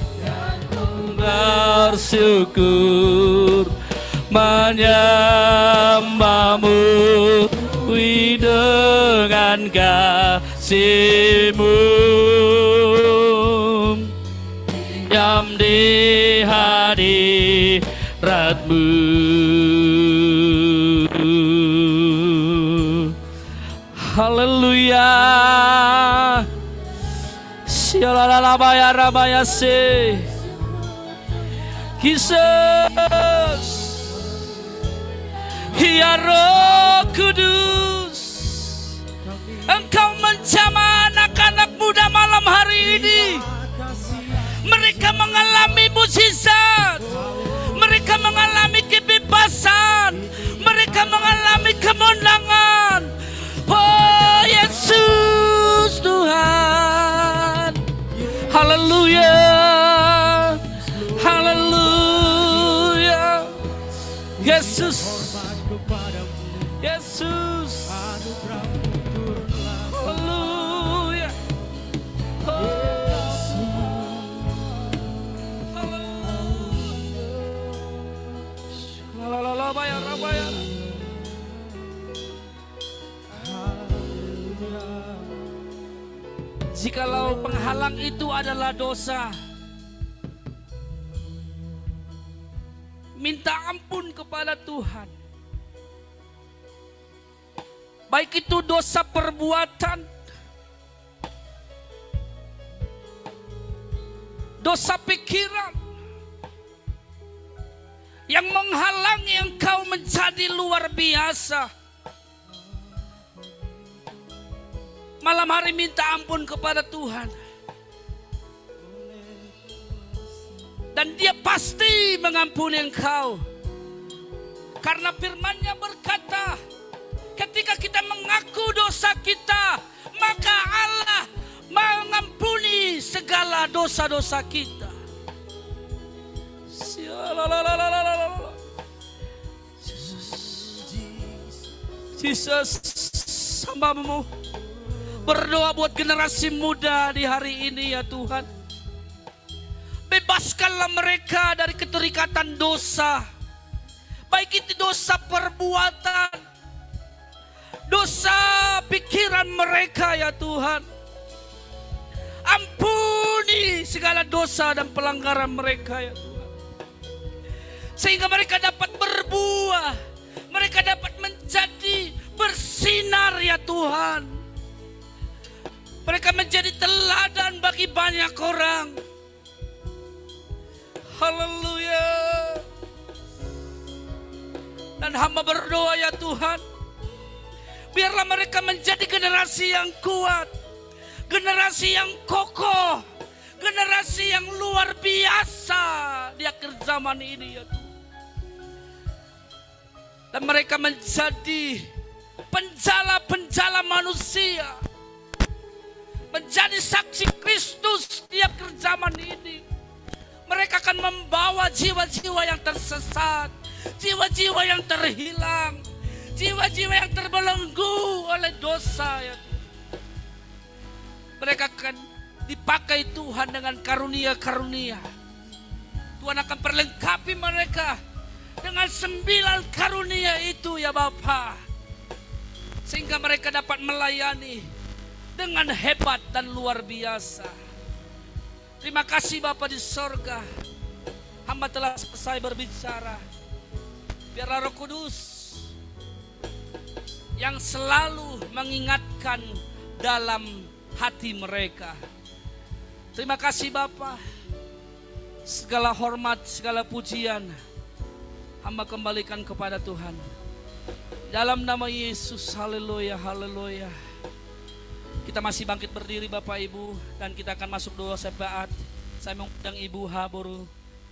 Bersyukur menyembah-Mu dengan kasih-Mu, diam di hadirat-Mu. Haleluya. Sialalabaya rabaya se. Yesus, ya Roh Kudus, Engkau menjamah anak-anak muda malam hari ini. Mereka mengalami mukjizat, mereka mengalami kebebasan, mereka mengalami kemenangan. Oh Yesus Tuhan, haleluya, haleluya. Yesus, Yesus, haleluya, haleluya. Jikalau penghalang itu adalah dosa, minta ampun kepada Tuhan. Baik itu dosa perbuatan, dosa pikiran yang menghalangi engkau menjadi luar biasa. Malam hari minta ampun kepada Tuhan. Dan Dia pasti mengampuni engkau. Karena firman-Nya berkata, Ketika kita mengaku dosa kita, maka Allah mengampuni segala dosa-dosa kita. Yesus, hamba-Mu berdoa buat generasi muda di hari ini ya Tuhan. Bebaskanlah mereka dari keterikatan dosa. Baik itu dosa perbuatan, dosa pikiran mereka ya Tuhan. Ampuni segala dosa dan pelanggaran mereka ya Tuhan. Sehingga mereka dapat berbuah, mereka dapat menjadi bersinar ya Tuhan. Mereka menjadi teladan bagi banyak orang. Haleluya. Dan hamba berdoa ya Tuhan, biarlah mereka menjadi generasi yang kuat, generasi yang kokoh, generasi yang luar biasa di akhir zaman ini ya Tuhan. Dan mereka menjadi penjala-penjala manusia, menjadi saksi Kristus di akhir zaman ini. Mereka akan membawa jiwa-jiwa yang tersesat, jiwa-jiwa yang terhilang, jiwa-jiwa yang terbelenggu oleh dosa ya Tuhan. Mereka akan dipakai Tuhan dengan karunia-karunia. Tuhan akan perlengkapi mereka dengan 9 karunia itu ya Bapa, sehingga mereka dapat melayani dengan hebat dan luar biasa. Terima kasih Bapa di sorga, hamba telah selesai berbicara. Biarlah Roh Kudus yang selalu mengingatkan dalam hati mereka. Terima kasih Bapa, segala hormat, segala pujian hamba kembalikan kepada Tuhan. Dalam nama Yesus, haleluya, haleluya. Kita masih bangkit berdiri Bapak Ibu, dan kita akan masuk doa syafaat. Saya mengundang Ibu Haboru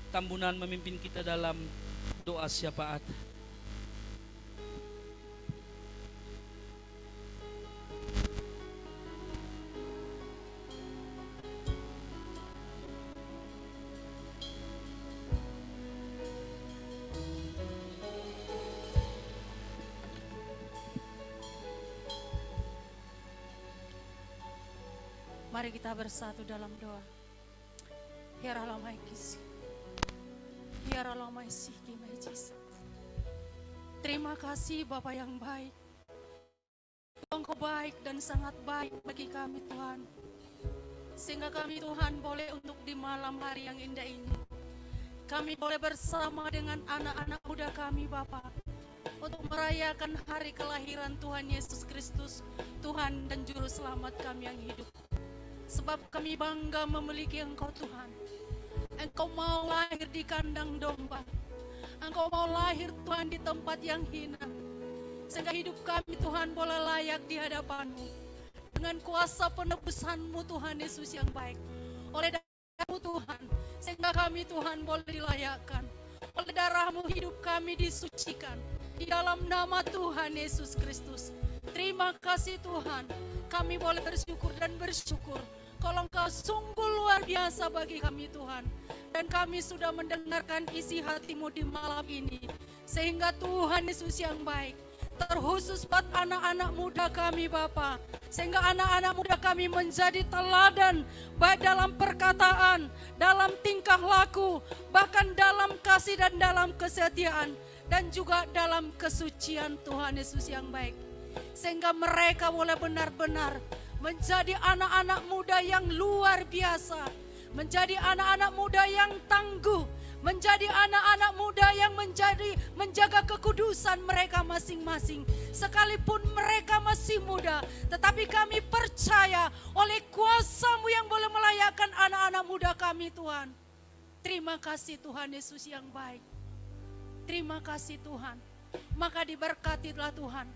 Tambunan memimpin kita dalam doa syafaat. Mari kita bersatu dalam doa. Ya Allah Maikis, ya Allah Maisiki Maijis. Terima kasih Bapa yang baik. Engkau baik dan sangat baik bagi kami Tuhan. Sehingga kami Tuhan boleh untuk di malam hari yang indah ini, kami boleh bersama dengan anak-anak muda kami Bapa, untuk merayakan hari kelahiran Tuhan Yesus Kristus, Tuhan dan Juru Selamat kami yang hidup. Sebab kami bangga memiliki Engkau Tuhan. Engkau mau lahir di kandang domba. Engkau mau lahir Tuhan di tempat yang hina. Sehingga hidup kami Tuhan boleh layak di hadapan-Mu. Dengan kuasa penebusan-Mu Tuhan Yesus yang baik. Oleh darah-Mu Tuhan. Sehingga kami Tuhan boleh dilayakkan. Oleh darah-Mu hidup kami disucikan. Di dalam nama Tuhan Yesus Kristus. Terima kasih Tuhan. Kami boleh bersyukur dan bersyukur. Kalau Engkau sungguh luar biasa bagi kami Tuhan. Dan kami sudah mendengarkan isi hati-Mu di malam ini. Sehingga Tuhan Yesus yang baik, terkhusus buat anak-anak muda kami Bapa. Sehingga anak-anak muda kami menjadi teladan, baik dalam perkataan, dalam tingkah laku, bahkan dalam kasih dan dalam kesetiaan. Dan juga dalam kesucian Tuhan Yesus yang baik. Sehingga mereka boleh benar-benar menjadi anak-anak muda yang luar biasa, menjadi anak-anak muda yang tangguh, menjadi anak-anak muda yang menjaga kekudusan mereka masing-masing. Sekalipun mereka masih muda, tetapi kami percaya oleh kuasa-Mu yang boleh melayakkan anak-anak muda kami Tuhan. Terima kasih Tuhan Yesus yang baik. Terima kasih Tuhan. Maka diberkatilah Tuhan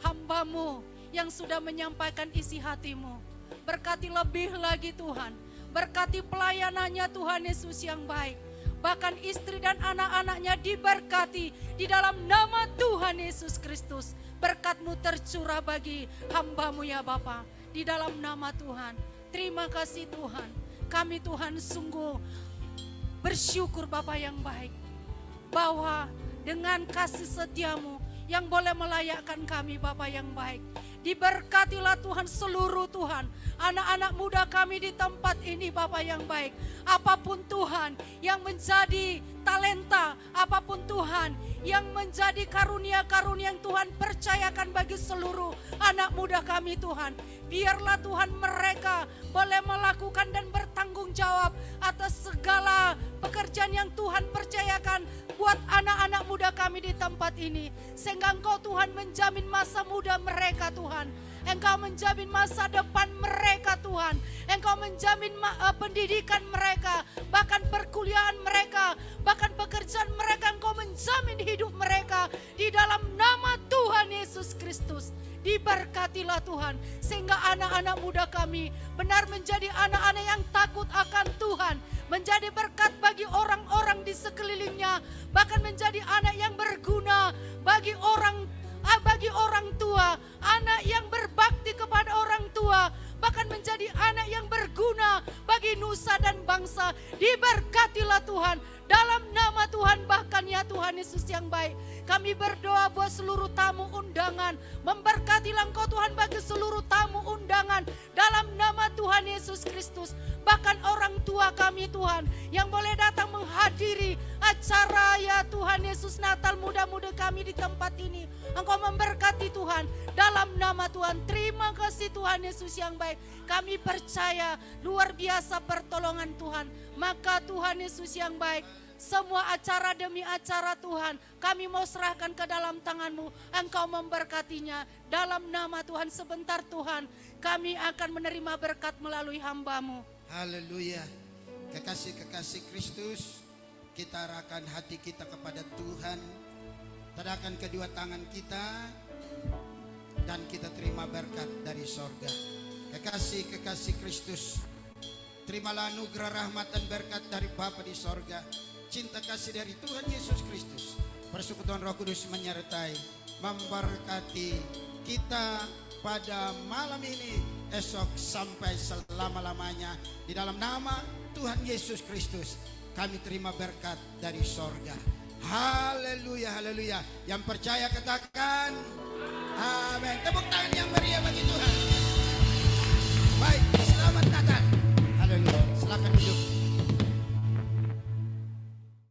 hamba-Mu yang sudah menyampaikan isi hati-Mu. Berkati lebih lagi Tuhan. Berkati pelayanannya Tuhan Yesus yang baik. Bahkan istri dan anak-anaknya diberkati di dalam nama Tuhan Yesus Kristus. berkat-Mu tercurah bagi hamba-Mu ya Bapa. Di dalam nama Tuhan, terima kasih Tuhan. Kami Tuhan sungguh bersyukur Bapa yang baik, bahwa dengan kasih setia-Mu yang boleh melayakkan kami Bapa yang baik. Diberkatilah Tuhan seluruh Tuhan anak-anak muda kami di tempat ini Bapa yang baik. Apapun Tuhan yang menjadi talenta, apapun Tuhan yang menjadi karunia-karunia yang Tuhan percayakan bagi seluruh anak muda kami Tuhan. Biarlah Tuhan mereka boleh melakukan dan bertanggung jawab atas segala pekerjaan yang Tuhan percayakan buat anak-anak muda kami di tempat ini. Sehingga Engkau Tuhan menjamin masa muda mereka Tuhan. Engkau menjamin masa depan mereka Tuhan. Engkau menjamin pendidikan mereka, bahkan perkuliahan mereka, bahkan pekerjaan mereka. Engkau menjamin hidup mereka di dalam nama Tuhan Yesus Kristus. Diberkatilah Tuhan, sehingga anak-anak muda kami benar menjadi anak-anak yang takut akan Tuhan, menjadi berkat bagi orang-orang di sekelilingnya, bahkan menjadi anak yang berguna bagi orang tua, anak yang berbakti kepada orang tua, bahkan menjadi anak yang berguna bagi nusa dan bangsa. Diberkatilah Tuhan dalam nama Tuhan. Bahkan ya Tuhan Yesus yang baik, kami berdoa buat seluruh tamu undangan. Memberkatilah Engkau Tuhan bagi seluruh tamu undangan dalam nama Tuhan Yesus Kristus. Bahkan orang tua kami Tuhan yang boleh datang menghadiri acara ya Tuhan Yesus Natal muda-muda kami di tempat ini. Engkau memberkati Tuhan dalam nama Tuhan. Terima kasih Tuhan Yesus yang baik. Kami percaya luar biasa pertolongan Tuhan. Maka Tuhan Yesus yang baik, semua acara demi acara Tuhan, kami mau serahkan ke dalam tangan-Mu. Engkau memberkatinya dalam nama Tuhan. Sebentar Tuhan, kami akan menerima berkat melalui hamba-Mu. Haleluya. Kekasih-kekasih Kristus, kita arahkan hati kita kepada Tuhan. Tadahkan kedua tangan kita dan kita terima berkat dari sorga. Kekasih-kekasih Kristus, terimalah anugerah rahmat dan berkat dari Bapa di sorga. Cinta kasih dari Tuhan Yesus Kristus, persekutuan Roh Kudus menyertai, memberkati kita pada malam ini, esok sampai selama-lamanya. Di dalam nama Tuhan Yesus Kristus, kami terima berkat dari sorga. Haleluya, haleluya. Yang percaya katakan amin. Tepuk tangan yang